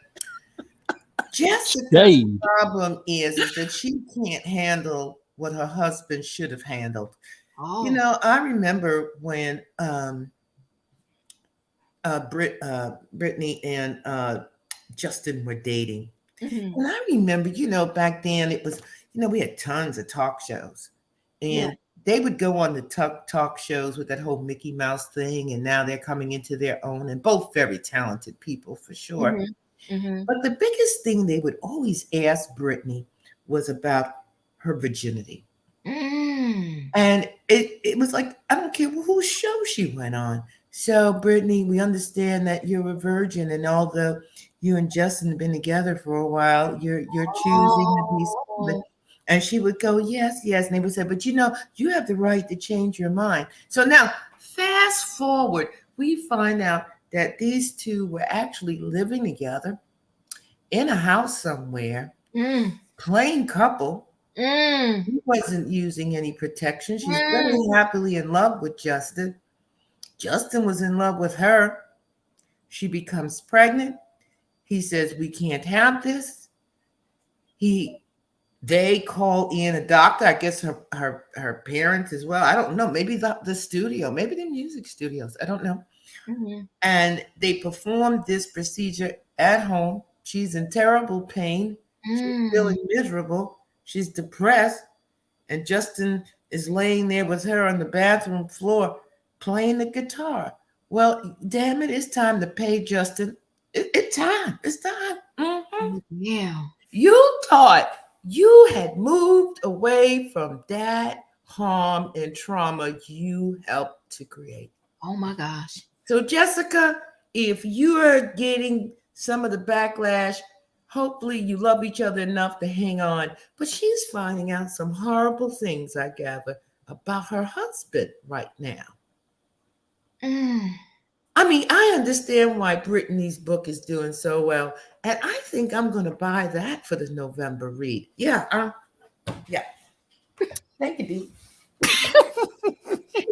Jessica's problem is that she can't handle what her husband should have handled. Oh. I remember when Britney and Justin were dating. And I remember, back then it was, we had tons of talk shows, and they would go on the talk shows with that whole Mickey Mouse thing. And now they're coming into their own, and both very talented people for sure. But the biggest thing they would always ask Britney was about her virginity. And it was like, I don't care whose show she went on. So, Brittany, we understand that you're a virgin, and although you and Justin have been together for a while, you're choosing to be celibate. And she would go, yes, yes. And they would say, but you have the right to change your mind. So now, fast forward, we find out that these two were actually living together in a house somewhere, plain couple. He wasn't using any protection. She's very happily in love with Justin. Justin was in love with her. She becomes pregnant. He says, we can't have this. They call in a doctor, I guess her parents as well. I don't know. Maybe the studio, maybe the music studios. I don't know. And they performed this procedure at home. She's in terrible pain. She's feeling miserable. She's depressed. And Justin is laying there with her on the bathroom floor playing the guitar. Well, damn it, it's time to pay Justin. It's time. It's time. Yeah. You thought you had moved away from that harm and trauma you helped to create. Oh my gosh. So, Jessica, if you are getting some of the backlash, hopefully you love each other enough to hang on. But she's finding out some horrible things, I gather, about her husband right now. I mean, I understand why Brittany's book is doing so well. And I think I'm going to buy that for the November read. Yeah. Yeah. Thank you, Dee.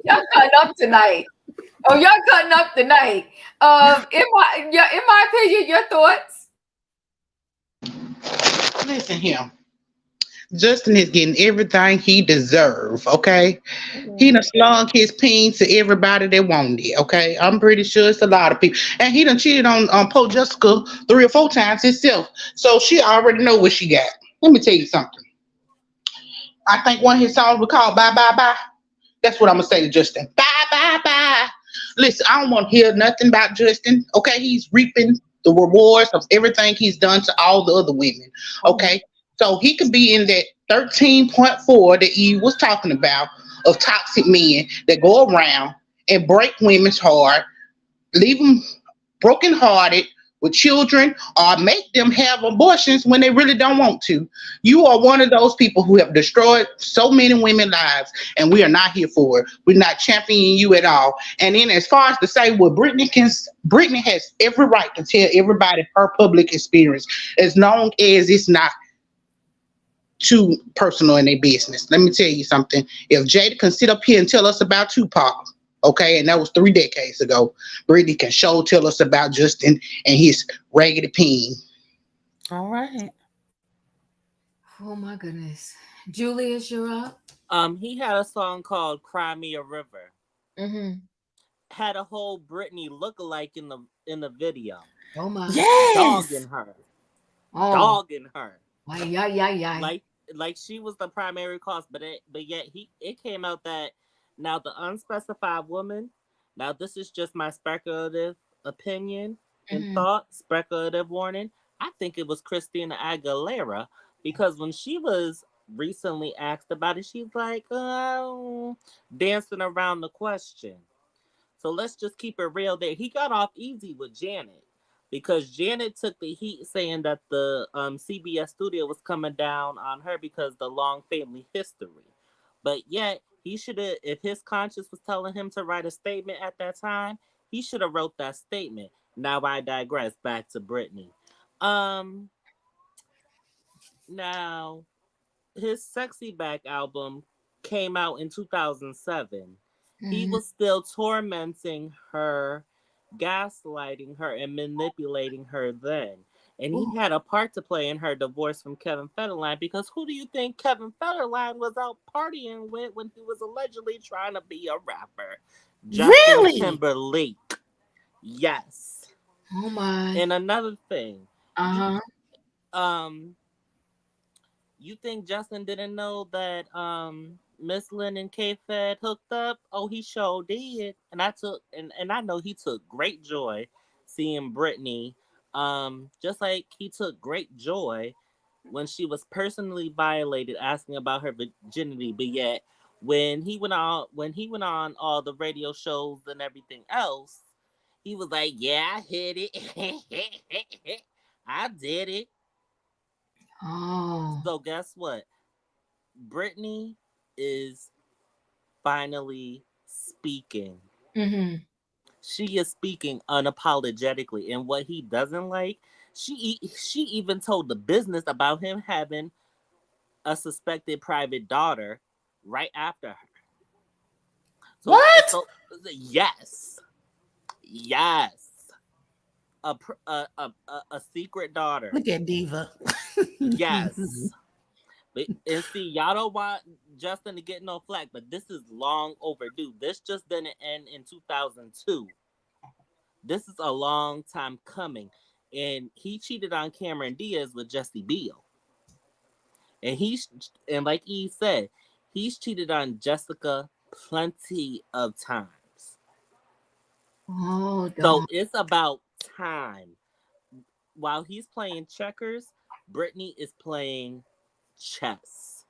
Y'all cutting up tonight. Oh, y'all cutting up tonight. In my opinion, your thoughts? Listen here. Justin is getting everything he deserves, okay? He done slung his peen to everybody that wanted it, okay? I'm pretty sure it's a lot of people. And he done cheated on poor Jessica 3 or 4 times himself. So she already know what she got. Let me tell you something. I think one of his songs was called Bye, Bye, Bye. That's what I'm going to say to Justin. Bye, bye, bye. Listen, I don't want to hear nothing about Justin, okay? He's reaping the rewards of everything he's done to all the other women, okay? So he could be in that 13.4 that Eve was talking about of toxic men that go around and break women's heart, leave them brokenhearted with children, or make them have abortions when they really don't want to. You are one of those people who have destroyed so many women's lives, and we are not here for it. We're not championing you at all. And then as far as to say what Britney has every right to tell everybody her public experience, as long as it's not too personal in their business. Let me tell you something. If Jada can sit up here and tell us about Tupac, okay, and that was 3 decades ago, Britney can tell us about Justin and his raggedy peen. All right. Oh my goodness. Julius, you're up. He had a song called Cry Me a River. Had a whole Britney lookalike in the video. Oh my. Yes. Dogging her. Oh. Dogging her. Yeah. Like she was the primary cause, but yet it came out that now the unspecified woman. Now this is just my speculative opinion and thought, speculative warning. I think it was Christina Aguilera, because when she was recently asked about it, she's like, dancing around the question. So let's just keep it real there. He got off easy with Janet, because Janet took the heat saying that the CBS studio was coming down on her because the long family history. But yet, he should have, if his conscience was telling him to write a statement at that time, he should have wrote that statement. Now I digress. Back to Britney. Now, his Sexy Back album came out in 2007. He was still tormenting her, gaslighting her, and manipulating her then. And he had a part to play in her divorce from Kevin Federline, because who do you think Kevin Federline was out partying with when he was allegedly trying to be a rapper? Justin Timberlake. Yes. Oh my. And another thing. You think Justin didn't know that Miss Lynn and K-Fed hooked up? Oh, he sure did. And I know he took great joy seeing Britney Just like he took great joy when she was personally violated, asking about her virginity, but yet when he went on all the radio shows and everything else, he was like, "Yeah, I hit it. I did it." Oh. So guess what? Britney is finally speaking. Mm-hmm. She is speaking unapologetically, and what he doesn't like, she even told the business about him having a suspected private daughter right after her. What? So yes, a secret daughter. Look at Diva. Yes. And see, y'all don't want Justin to get no flack, but this is long overdue. This just didn't end in 2002. This is a long time coming. And he cheated on Cameron Diaz with Jesse Biel. And like he said, he's cheated on Jessica plenty of times. Oh, So it's about time. While he's playing checkers, Britney is playing chess.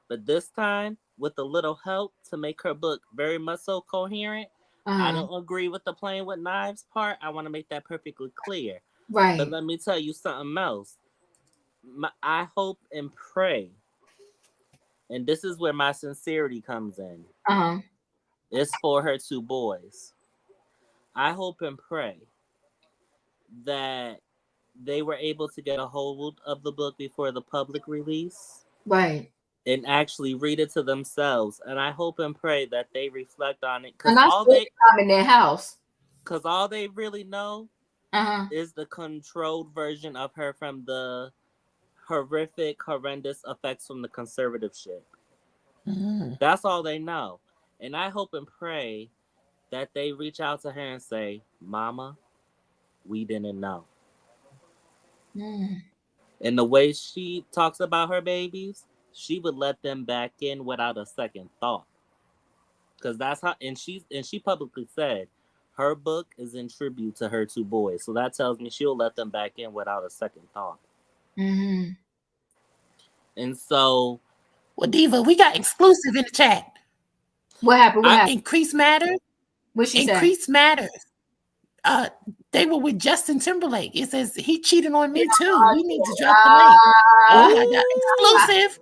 But this time, with a little help to make her book very much so coherent, I don't agree with the playing with knives part. I want to make that perfectly clear. Right. But let me tell you something else. I hope and pray, and this is where my sincerity comes in. It's for her two boys. I hope and pray that they were able to get a hold of the book before the public release. Right. And actually read it to themselves. And I hope and pray that they reflect on it. And I still come in their house. Because all they really know is the controlled version of her from the horrendous effects from the conservatorship. That's all they know. And I hope and pray that they reach out to her and say, "Mama, we didn't know." And the way she talks about her babies, she would let them back in without a second thought. Because that's how, and she publicly said her book is in tribute to her two boys. So that tells me she'll let them back in without a second thought. And so, well, Diva, we got exclusive in the chat. What happened? Increased matters. What she said? Increased matters. They were with Justin Timberlake. It says he cheated on me too. We need to drop the link. Oh my God! Exclusive.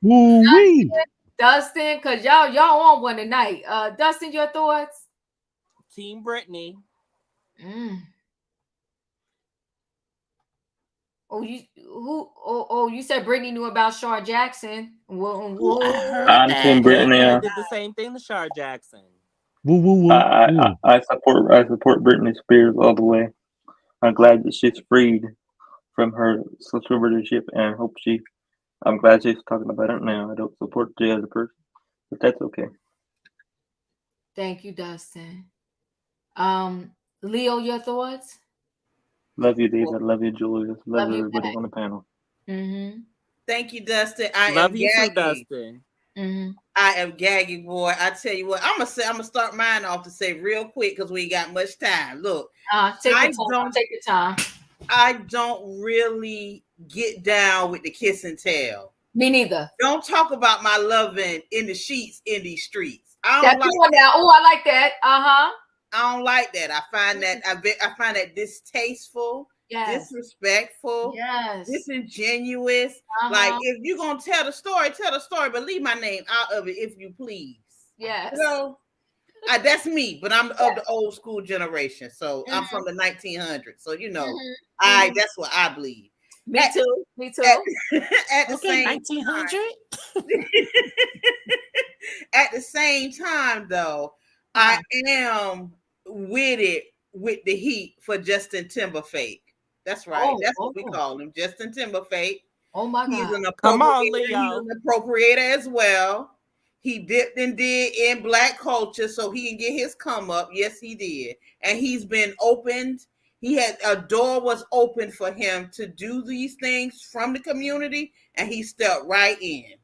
Woo! Dustin, because y'all on one tonight. Dustin, your thoughts? Team Britney. Oh, you said Britney knew about Shar Jackson. I'm Team Britney. I did the same thing to Shar Jackson. I support Britney Spears all the way. I'm glad that she's freed from her conservatorship, and I'm glad she's talking about it now. I don't support the other person, but that's okay. Thank you, Dustin. Leo, your thoughts? Love you, David. Love you, Julius. Love everybody on the panel. Thank you, Dustin. I love am you gagging. Too, Dustin. I am gagging, boy. I tell you what, I'm gonna start mine off to say real quick because we ain't got much time. Look, take your time. I don't really get down with the kiss and tell. Me neither. Don't talk about my loving in the sheets in these streets. I don't like that. Oh, I like that. I don't like that. I find that distasteful, disrespectful, disingenuous. Like, if you're gonna tell the story, but leave my name out of it, if you please. Yes. So that's me, but I'm of the old school generation. So I'm from the 1900s. So that's what I believe. Me too. At the same 1900. At the same time, though, I am with the heat for Justin Timberlake. That's right. That's what we call him, Justin Timberlake. Oh my God! He's an appropriator. Come on, Leo. He's an appropriator as well. He dipped and did in Black culture so he can get his come up. Yes, he did, and he's been opened. A door was open for him to do these things from the community, and he stepped right in.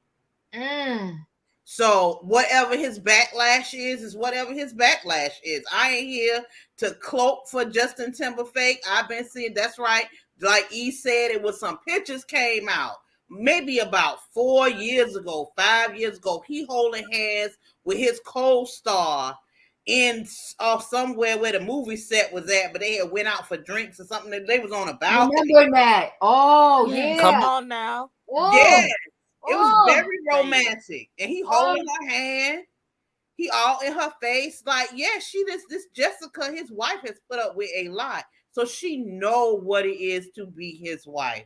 So whatever his backlash is whatever his backlash is. I ain't here to cloak for Justin Timberlake. I've been seeing, that's right, like E said, it was some pictures came out maybe about 4 years ago, 5 years ago. He holding hands with his co-star in somewhere where the movie set was at, but they had went out for drinks or something. They was on a balcony. Remember that? Oh Yes. yeah. Come on now. Yes, it was Oh. very romantic, and he holding her hand. He all in her face, like, yeah, this Jessica, his wife, has put up with a lot, so she know what it is to be his wife.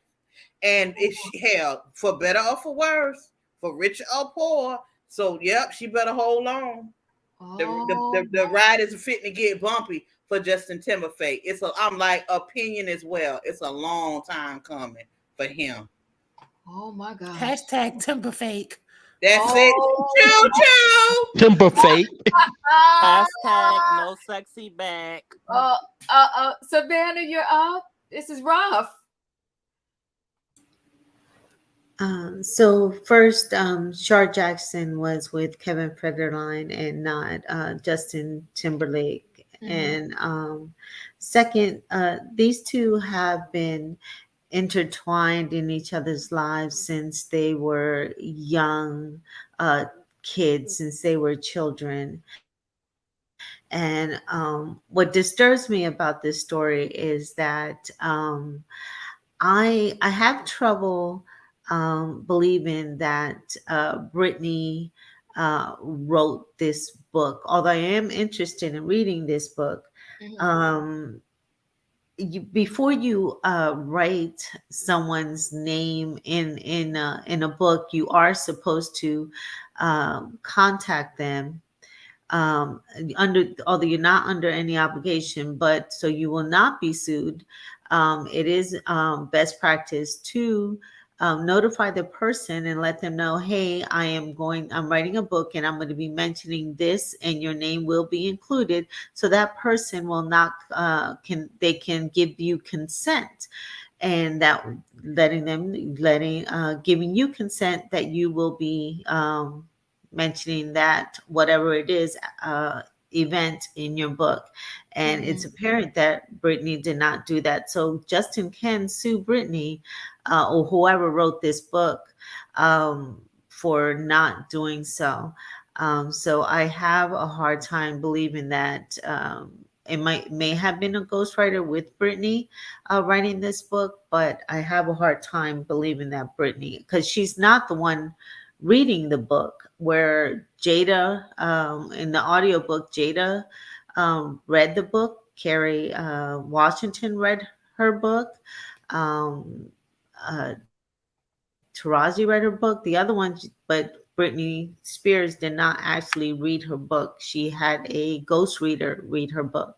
And if she, hell, for better or for worse, for richer or poor, so yep, she better hold on. The ride is fitting to get bumpy for Justin Timberlake. I'm like opinion as well. It's a long time coming for him. Oh my God. Hashtag Timberfake. That's it. Choo choo. Timberfake. Hashtag no sexy back. Savannah, you're up. This is rough. So first, Shar Jackson was with Kevin Federline and not Justin Timberlake. And second, these two have been intertwined in each other's lives since they were young kids, since they were children. And what disturbs me about this story is that I have trouble believing that Britney wrote this book, although I am interested in reading this book. Before you write someone's name in a book, you are supposed to contact them although you're not under any obligation, but so you will not be sued. It is best practice to notify the person and let them know, hey, I'm writing a book and I'm going to be mentioning this and your name will be included. So that person will not, can give you consent, and that giving you consent that you will be mentioning that whatever it is event in your book. And it's apparent that Britney did not do that. So Justin can sue Britney or whoever wrote this book for not doing so. So I have a hard time believing that it may have been a ghostwriter with Britney writing this book, but I have a hard time believing that Britney, because she's not the one reading the book, where Jada, in the audiobook, Jada read the book. Kerry Washington read her book. Taraji read her book. The other one, but Britney Spears did not actually read her book. She had a ghost reader read her book.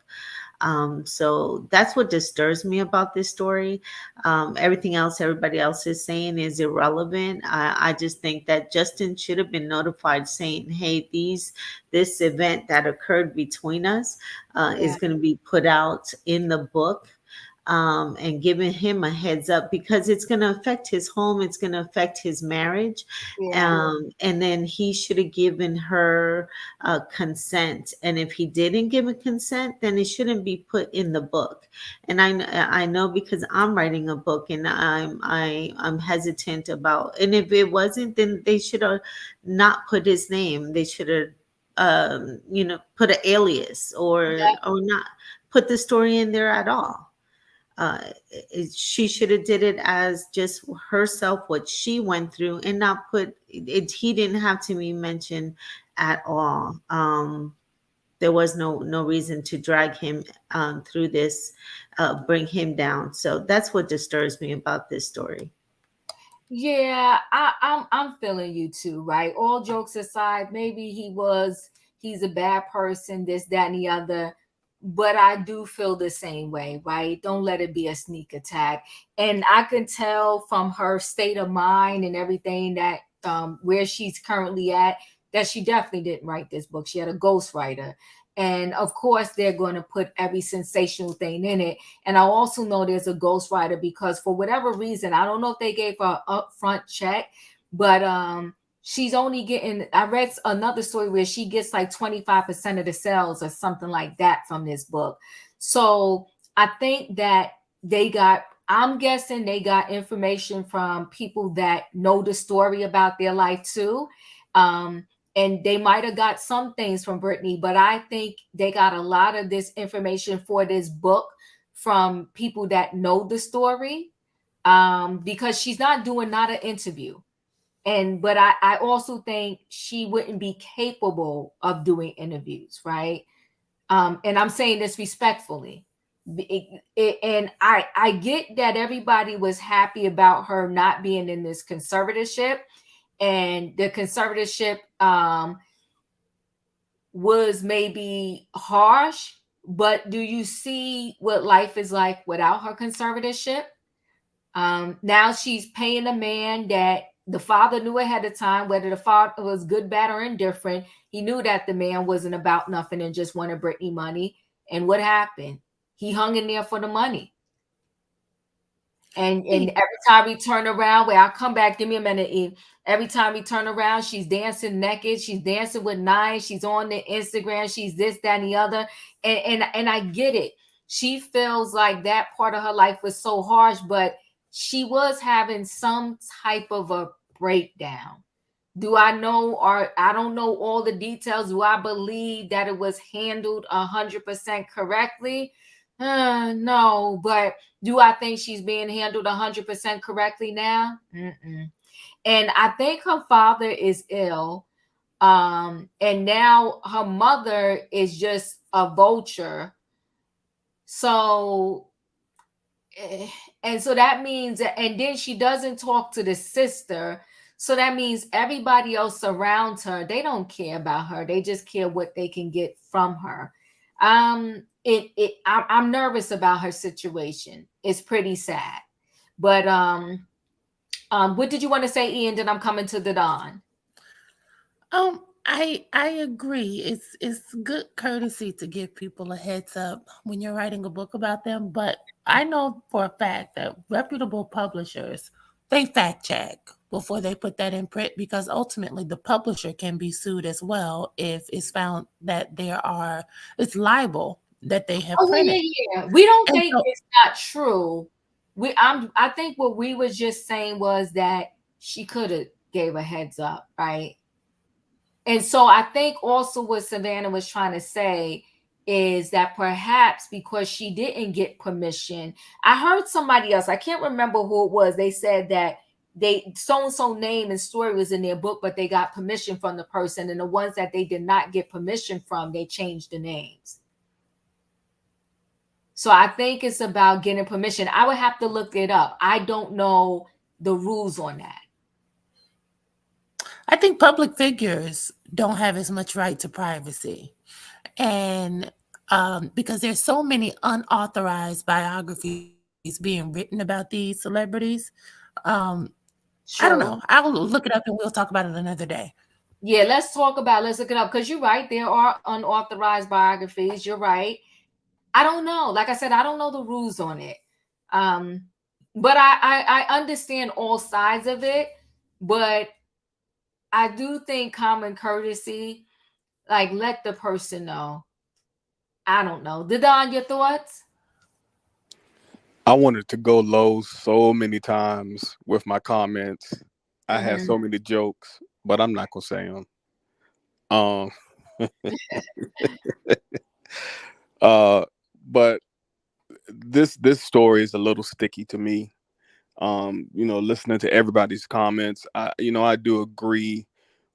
So that's what disturbs me about this story. Everything else everybody else is saying is irrelevant. I just think that Justin should have been notified, saying, hey, this event that occurred between us is going to be put out in the book. And giving him a heads up, because it's going to affect his home. It's going to affect his marriage. And then he should have given her consent. And if he didn't give a consent, then it shouldn't be put in the book. And I know, because I'm writing a book and I'm hesitant about, and if it wasn't, then they should have not put his name. They should have, put an alias or not put the story in there at all. She should have did it as just herself, what she went through, and not put it. He didn't have to be mentioned at all. There was no reason to drag him through this, bring him down. So that's what disturbs me about this story. Yeah, I'm feeling you too, right? All jokes aside, maybe he's a bad person, this, that, and the other. But I do feel the same way, right? Don't let it be a sneak attack. And I can tell from her state of mind and everything that where she's currently at, that she definitely didn't write this book. She had a ghostwriter. And of course, they're going to put every sensational thing in it. And I also know there's a ghostwriter because for whatever reason, I don't know if they gave her an upfront check, but she's only getting, I read another story where she gets like 25% of the sales or something like that from this book. So I think that I'm guessing they got information from people that know the story about their life too. And they might have got some things from Britney, but I think they got a lot of this information for this book from people that know the story, because she's not an interview. But I also think she wouldn't be capable of doing interviews, right? And I'm saying this respectfully. And I get that everybody was happy about her not being in this conservatorship, and the conservatorship was maybe harsh, but do you see what life is like without her conservatorship? Now she's paying a man that the father knew ahead of time, whether the father was good, bad, or indifferent. He knew that the man wasn't about nothing and just wanted Britney money. And what happened? He hung in there for the money. And every time we turn around, where I'll come back, give me a minute, Eve. Every time we turn around, she's dancing naked. She's dancing with nine. She's on the Instagram. She's this, that, and the other. And I get it. She feels like that part of her life was so harsh, but she was having some type of a breakdown. Do I know, or I don't know all the details? Do I believe that it was handled 100% correctly? No, but do I think she's being handled 100% correctly now? Mm-mm. And I think her father is ill. And now her mother is just a vulture. So, and so that means, and then she doesn't talk to the sister. So that means everybody else around her, they don't care about her. They just care what they can get from her. I'm nervous about her situation. It's pretty sad. But what did you want to say, Ian? Then I'm coming to the Don. I agree. It's good courtesy to give people a heads up when you're writing a book about them. But I know for a fact that reputable publishers, they fact check before they put that in print, because ultimately the publisher can be sued as well if it's found that it's libel that they have printed. Yeah. We don't think it's not true. I think what we was just saying was that she could have gave a heads up, right? And so I think also what Savannah was trying to say is that perhaps because she didn't get permission, I heard somebody else, I can't remember who it was, they said that they so-and-so name and story was in their book, but they got permission from the person, and the ones that they did not get permission from, they changed the names. So I think it's about getting permission. I would have to look it up. I don't know the rules on that. I think public figures don't have as much right to privacy. And because there's so many unauthorized biographies being written about these celebrities. I don't know. I'll look it up and we'll talk about it another day. Yeah, let's look it up, because you're right. There are unauthorized biographies. You're right. I don't know. Like I said, I don't know the rules on it. But I understand all sides of it. But I do think common courtesy, like let the person know. I don't know. Didon, your thoughts? I wanted to go low so many times with my comments. I had so many jokes, but I'm not gonna say them. But this story is a little sticky to me. Listening to everybody's comments, I do agree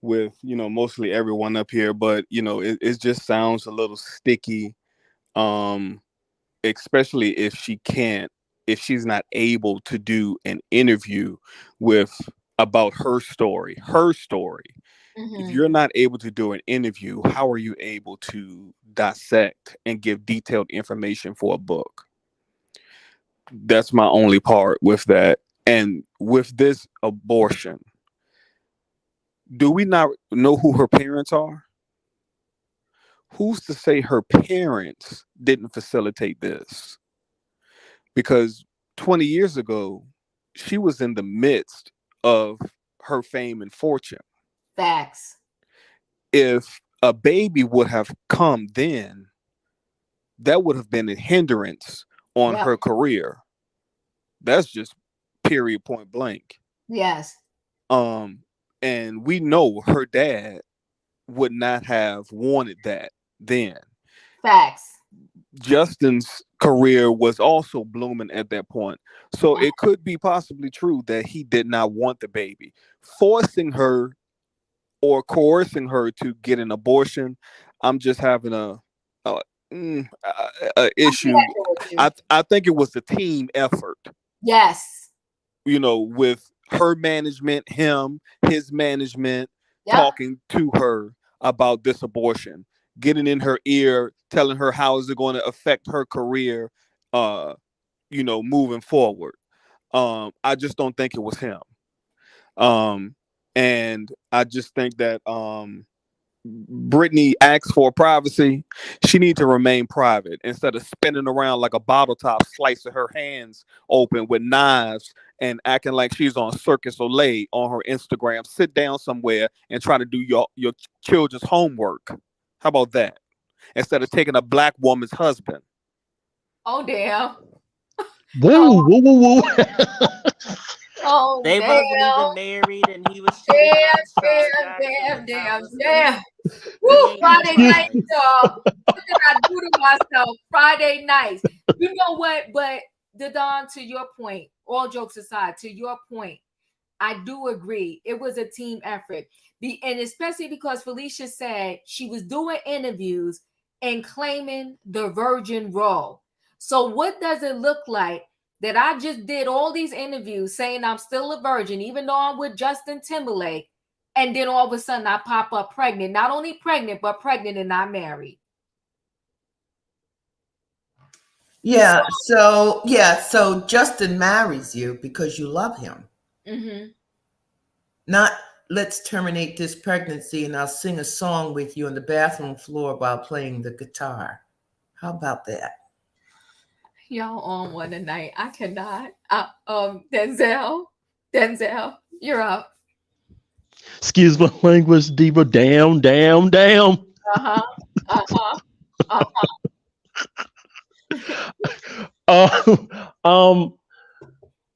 with mostly everyone up here, but it just sounds a little sticky, especially if she's not able to do an interview about her story. If you're not able to do an interview, how are you able to dissect and give detailed information for a book? That's my only part with that. And with this abortion, do we not know who her parents are? Who's to say her parents didn't facilitate this? Because 20 years ago, she was in the midst of her fame and fortune. Facts. If a baby would have come then, that would have been a hindrance on her career. That's just period, point blank. Yes. And we know her dad would not have wanted that then. Facts. Justin's career was also blooming at that point. So it could be possibly true that he did not want the baby. Forcing her or coercing her to get an abortion, I'm just having a issue. I think it was a team effort. Yes. With her management, his management, talking to her about this abortion, getting in her ear, telling her how is it going to affect her career, moving forward. I just don't think it was him. And I just think that Britney asks for privacy. She needs to remain private instead of spinning around like a bottle top, slicing her hands open with knives and acting like she's on Circus Olay on her Instagram. Sit down somewhere and try to do your children's homework. How about that? Instead of taking a black woman's husband. Oh, damn. Whoa. Oh, they damn. wasn't even married, and he was cheating. Damn. Woo, Friday night, y'all. What did I do to myself? Friday nights. You know what? But Don, to your point, all jokes aside, to your point, I do agree. It was a team effort. And especially because Felicia said she was doing interviews and claiming the virgin role. So what does it look like that I just did all these interviews saying I'm still a virgin, even though I'm with Justin Timberlake, and then all of a sudden I pop up pregnant, not only pregnant, but pregnant and not married? So Justin marries you because you love him. Mm-hmm. Not let's terminate this pregnancy and I'll sing a song with you on the bathroom floor while playing the guitar. How about that? Y'all on one tonight. I cannot. Denzel, you're up. Excuse my language, diva. Damn.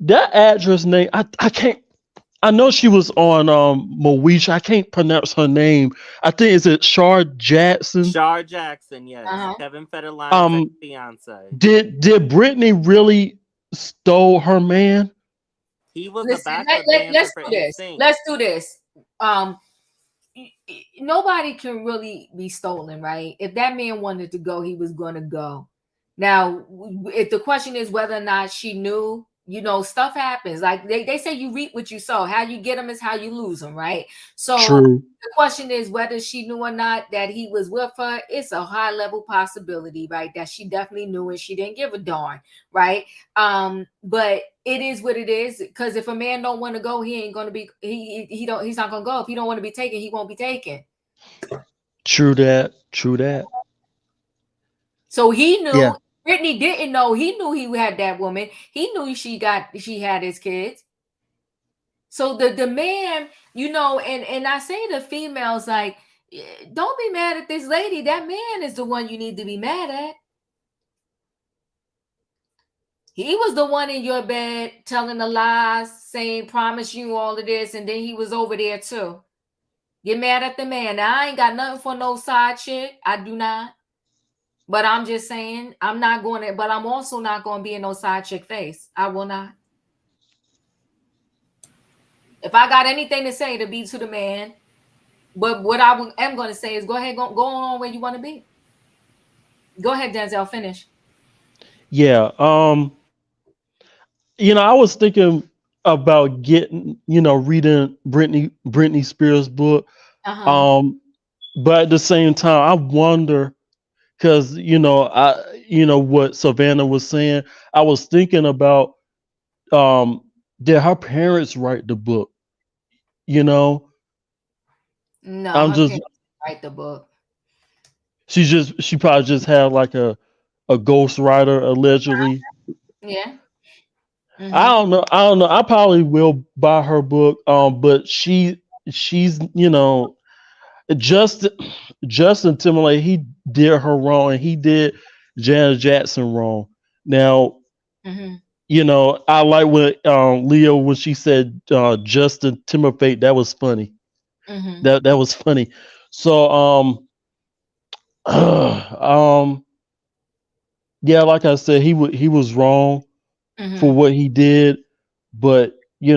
That actress name, I can't. I know she was on Moesha. I can't pronounce her name. I think is it Shar Jackson. Shar Jackson, yes. Kevin Federline's fiance. Did Britney really stole her man? He was Listen, a backup dancer for NSYNC. Let's do this. Nobody can really be stolen, right? If that man wanted to go, he was going to go. Now, if the question is whether or not she knew, stuff happens. Like they say, you reap what you sow. How you get them is how you lose them, right? So True. The question is whether she knew or not that he was with her. It's a high level possibility, right? That she definitely knew and she didn't give a darn, right? But it is what it is. Because if a man don't want to go, he ain't gonna be. He's not gonna go. If he don't want to be taken, he won't be taken. True that. So he knew. Yeah. Britney didn't know. He knew he had that woman. He knew she had his kids. So the man, and I say to females, like, don't be mad at this lady. That man is the one you need to be mad at. He was the one in your bed telling the lies, saying, promise you all of this, and then he was over there too. Get mad at the man. Now, I ain't got nothing for no side chick. I do not. But I'm just saying, I'm also not going to be in no side chick face. I will not. If I got anything to say, to be to the man. But what I am going to say is go ahead, go on where you want to be. Go ahead, Denzel, finish. Yeah. I was thinking about getting, reading Britney Spears' book. But at the same time, I wonder, because what Savannah was saying, I was thinking about did her parents write the book? No, I'm just write the book. She probably just had like a ghostwriter allegedly. Yeah. Mm-hmm. I don't know. I probably will buy her book. But she she's, Justin Timberlake, he did her wrong and he did Janet Jackson wrong. Now, I like when Leo, when she said Justin Timberlake, that was funny. That was funny. So yeah, like I said, he was wrong for what he did, but I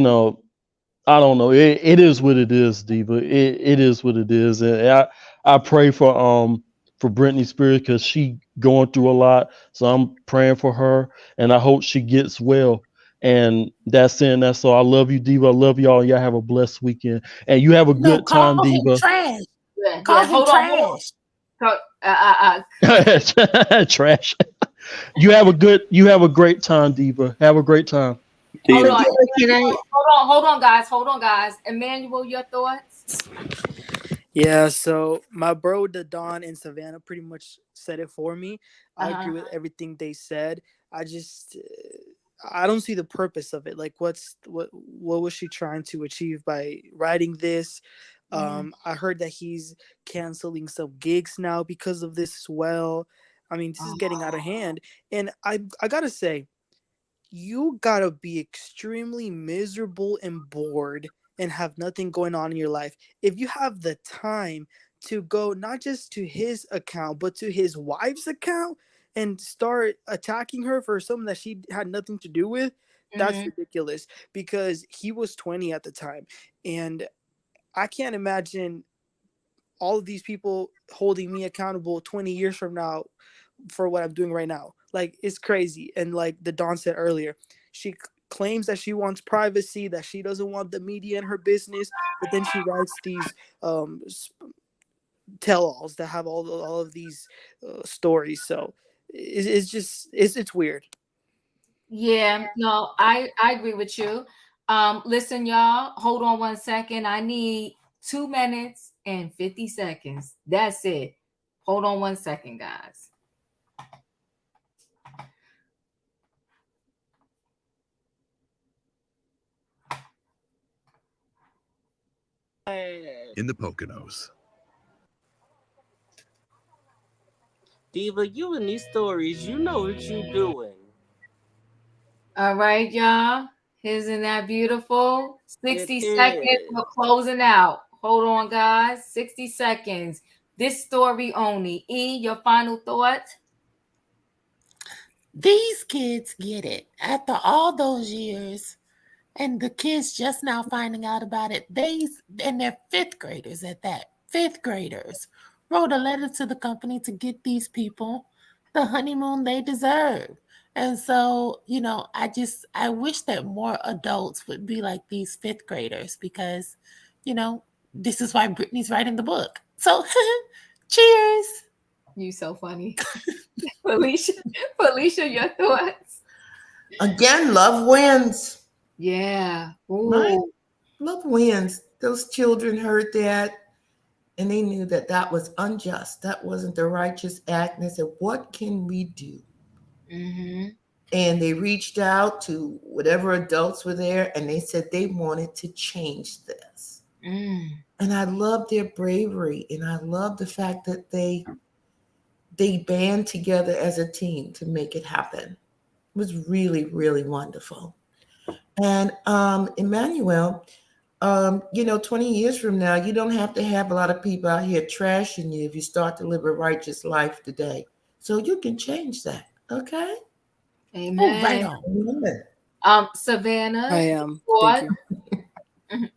don't know. It is what it is, Diva. It is what it is, and I pray for Britney Spears because she going through a lot. So I'm praying for her, and I hope she gets well. And that's all. I love you, Diva. I love y'all. Y'all have a blessed weekend, and you have a No, good time, call him Diva. trash. Yeah, Call yeah. him Hold on. trash. Trash. You have a great time, Diva. Have a great time. Hold Diva. on. Can I? Hold on, guys. Hold on, guys. Emmanuel, your thoughts? Yeah, so my bro, the Don and Savannah pretty much said it for me. I agree with everything they said. I just, I don't see the purpose of it. Like, what was she trying to achieve by writing this? I heard that he's canceling some gigs now because of this as well. I mean, this is getting out of hand, and I gotta say, you gotta be extremely miserable and bored and have nothing going on in your life if you have the time to go not just to his account but to his wife's account and start attacking her for something that she had nothing to do with. That's ridiculous, because he was 20 at the time, and I can't imagine all of these people holding me accountable 20 years from now for what I'm doing right now. Like, it's crazy. And like the Don said earlier, she claims that she wants privacy, that she doesn't want the media in her business, but then she writes these tell-alls that have all of these stories. So it's just it's weird. Yeah, no, I agree with you. Listen, y'all, hold on 1 second. I need 2 minutes and 50 seconds. That's it. Hold on 1 second, guys. In the Poconos. Diva, you in these stories, you know what you doing. All right, y'all. Isn't that beautiful? 60 It seconds. is. We're closing out. Hold on, guys. 60 seconds. This story only. E, your final thought? These kids get it. After all those years, and the kids just now finding out about it, and they're fifth graders at that. Fifth graders wrote a letter to the company to get these people the honeymoon they deserve. And so, I wish that more adults would be like these fifth graders, because, this is why Brittany's writing the book. So, cheers. You so funny. Felicia, your thoughts? Again, love wins. Yeah. Right? Ooh. Love wins. Those children heard that and they knew that that was unjust. That wasn't the righteous act. And they said, what can we do? And they reached out to whatever adults were there and they said they wanted to change this. And I love their bravery. And I love the fact that they band together as a team to make it happen. It was really, really wonderful. And Emmanuel, 20 years from now, you don't have to have a lot of people out here trashing you if you start to live a righteous life today. So you can change that. Okay? Amen. Oh, right on. Savannah. I am. Thank you.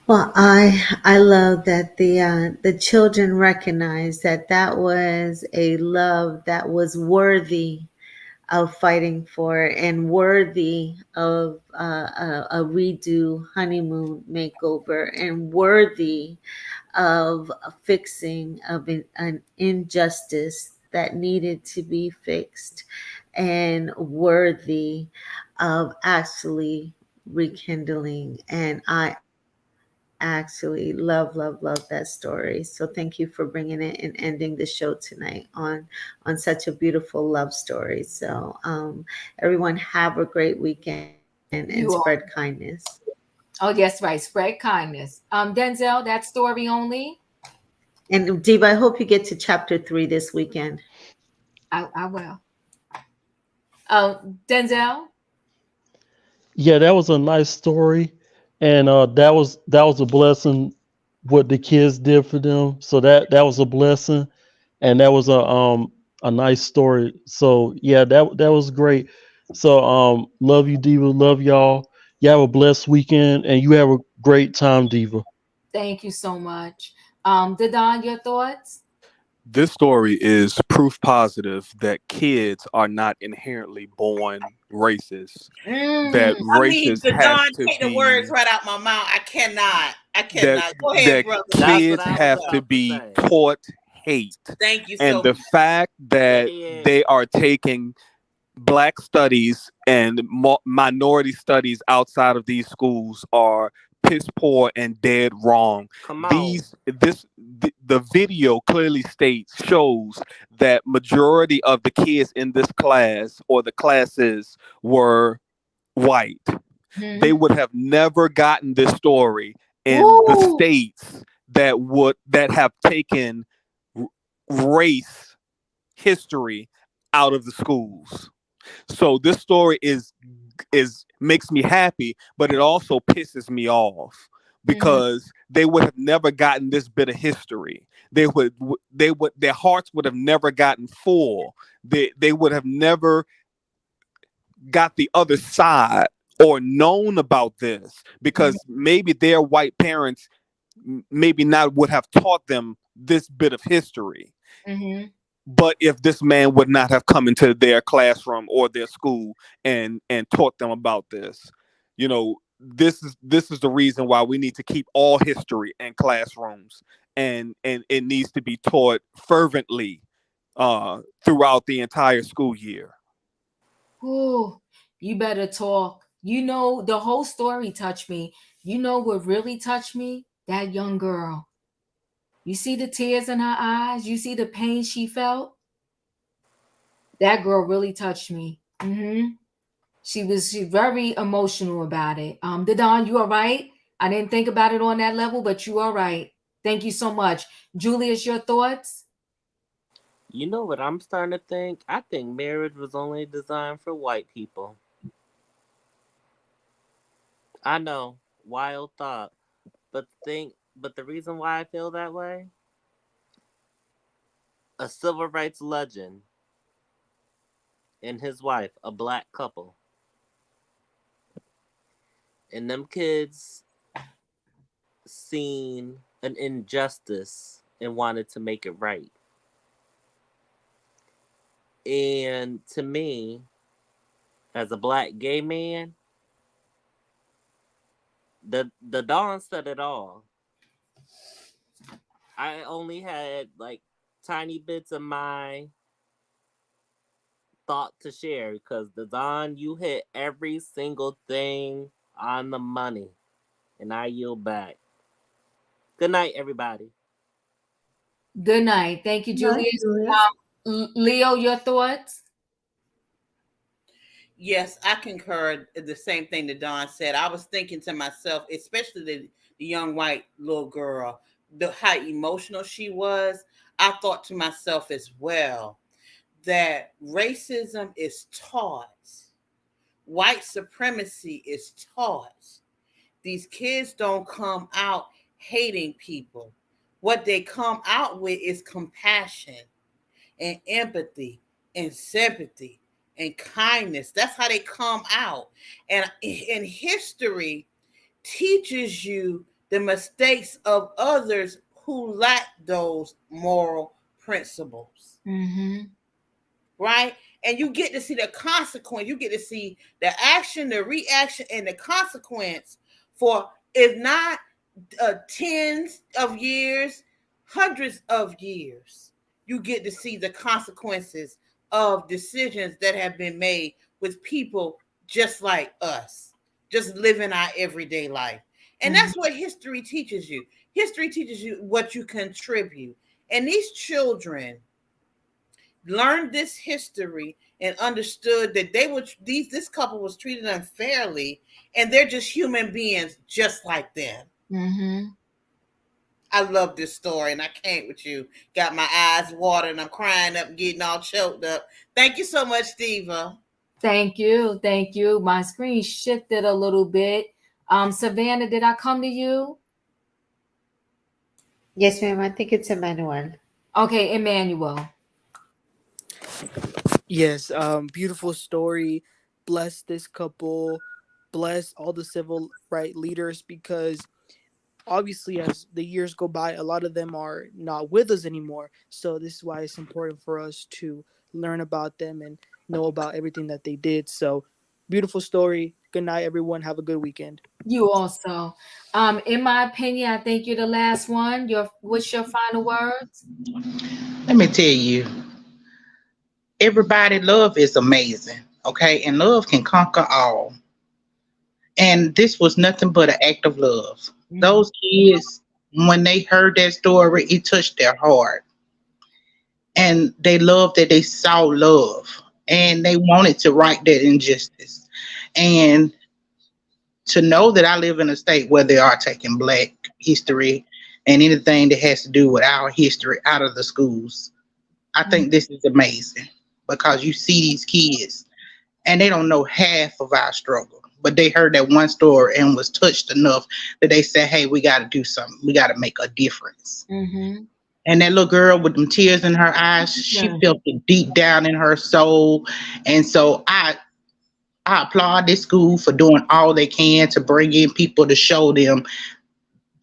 Well, I love that the children recognize that was a love that was worthy of fighting for and worthy of a redo honeymoon makeover and worthy of a fixing of an injustice that needed to be fixed and worthy of actually rekindling. And I actually love that story. So thank you for bringing it and ending the show tonight on such a beautiful love story. So everyone have a great weekend and spread kindness. Oh, yes, right. Spread kindness. Denzel, that story only. And Diva, I hope you get to chapter 3 this weekend. I will. Denzel. Yeah, that was a nice story, and that was a blessing. What the kids did for them, so that was a blessing, and that was a nice story. So yeah, that was great. So love you, Diva. Love y'all. You have a blessed weekend, and you have a great time, Diva. Thank you so much. Dadon, your thoughts? This story is proof positive that kids are not inherently born racist. That I mean, racist the has Don to take the words be right out my mouth. I cannot. I that cannot. Go ahead, that brother. That's Finish what kids I that was have to up. about to be say. taught hate. Thank you And so the much. fact that Say it. they are taking Black studies and minority studies outside of these schools are piss poor and dead wrong. Come on. The video clearly shows that majority of the kids in this class or the classes were white. They would have never gotten this story in the Woo! states that have taken race history out of the schools. So this story is makes me happy, but it also pisses me off because they would have never gotten this bit of history. They would their hearts would have never gotten full. They would have never got the other side or known about this because maybe their white parents maybe not would have taught them this bit of history. But if this man would not have come into their classroom or their school and taught them about this, this is the reason why we need to keep all history in classrooms, and it needs to be taught fervently throughout the entire school year. Ooh, you better talk. You know, the whole story touched me. You know what really touched me? That young girl. You see the tears in her eyes? You see the pain she felt? That girl really touched me. She very emotional about it. Dadon, you all right? I didn't think about it on that level, but you all right. Thank you so much. Julius, your thoughts? You know what I'm starting to think? I think marriage was only designed for white people. I know, wild thought, but the reason why I feel that way, a civil rights legend and his wife, a black couple, and them kids seen an injustice and wanted to make it right. And to me, as a black gay man, the Dawn said it all. I only had like tiny bits of my thought to share because the Dawn, you hit every single thing on the money. And I yield back. Good night, everybody. Good night. Thank you, Nice, Julius. Julius. Leo, your thoughts? Yes, I concur the same thing that Don said. I was thinking to myself, especially the young white little girl, how emotional she was. I thought to myself as well that racism is taught, white supremacy is taught. These kids don't come out hating people. What they come out with is compassion and empathy and sympathy and kindness. That's how they come out. And history teaches you the mistakes of others who lack those moral principles. Right? And you get to see the consequence. You get to see the action, the reaction, and the consequence for, if not tens of years, hundreds of years. You get to see the consequences of decisions that have been made with people just like us, just living our everyday life. And that's what history teaches you. History teaches you what you contribute. And these children, learned this history and understood that this couple was treated unfairly, and they're just human beings just like them. I love this story, and I can't with you. Got my eyes watering. I'm crying up and getting all choked up. Thank you so much, Diva. Thank you. Thank you. My screen shifted a little bit. Savannah, did I come to you? Yes, ma'am. I think it's Emmanuel. Okay, Emmanuel. Yes, beautiful story. Bless this couple. Bless all the civil rights leaders, because obviously as the years go by, a lot of them are not with us anymore. So this is why it's important for us to learn about them and know about everything that they did. So beautiful story. Good night, everyone. Have a good weekend. You also. In my opinion, I think you're the last one. What's your final words? Let me tell you, everybody, love is amazing, okay? And love can conquer all. And this was nothing but an act of love. Those kids, when they heard that story, it touched their heart. And they loved that they saw love. And they wanted to right that injustice. And to know that I live in a state where they are taking Black history and anything that has to do with our history out of the schools, I think this is amazing, because you see these kids and they don't know half of our struggle, but they heard that one story and was touched enough that they said, hey, we got to do something. We got to make a difference. And that little girl with them tears in her eyes, she felt it deep down in her soul. And so I applaud this school for doing all they can to bring in people to show them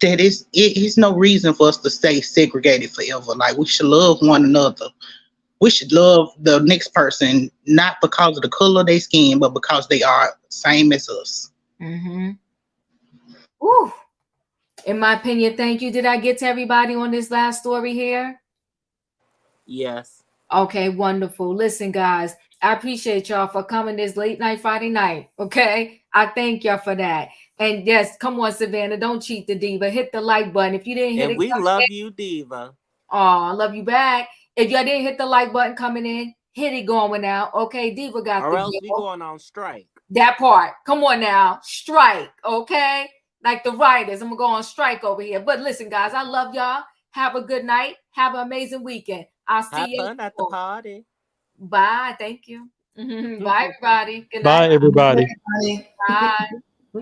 that it's no reason for us to stay segregated forever. Like, we should love one another. We should love the next person, not because of the color of their skin, but because they are same as us. Ooh. In my opinion, thank you. Did I get to everybody on this last story here? Yes. Okay, wonderful. Listen, guys, I appreciate y'all for coming this late night Friday night. Okay, I thank y'all for that. And yes, come on, Savannah, don't cheat the Diva. Hit the like button. If you didn't hit and it, we love you, Diva. Oh, I love you back. If y'all didn't hit the like button coming in, hit it going out. Okay, Diva got or the else we going on strike. That part. Come on now, strike. Okay, like the writers, I'm gonna go on strike over here. But listen, guys, I love y'all. Have a good night. Have an amazing weekend. I'll see you. Have fun at the party. Bye. Thank you. Bye, everybody. Good night. Bye, everybody. Bye.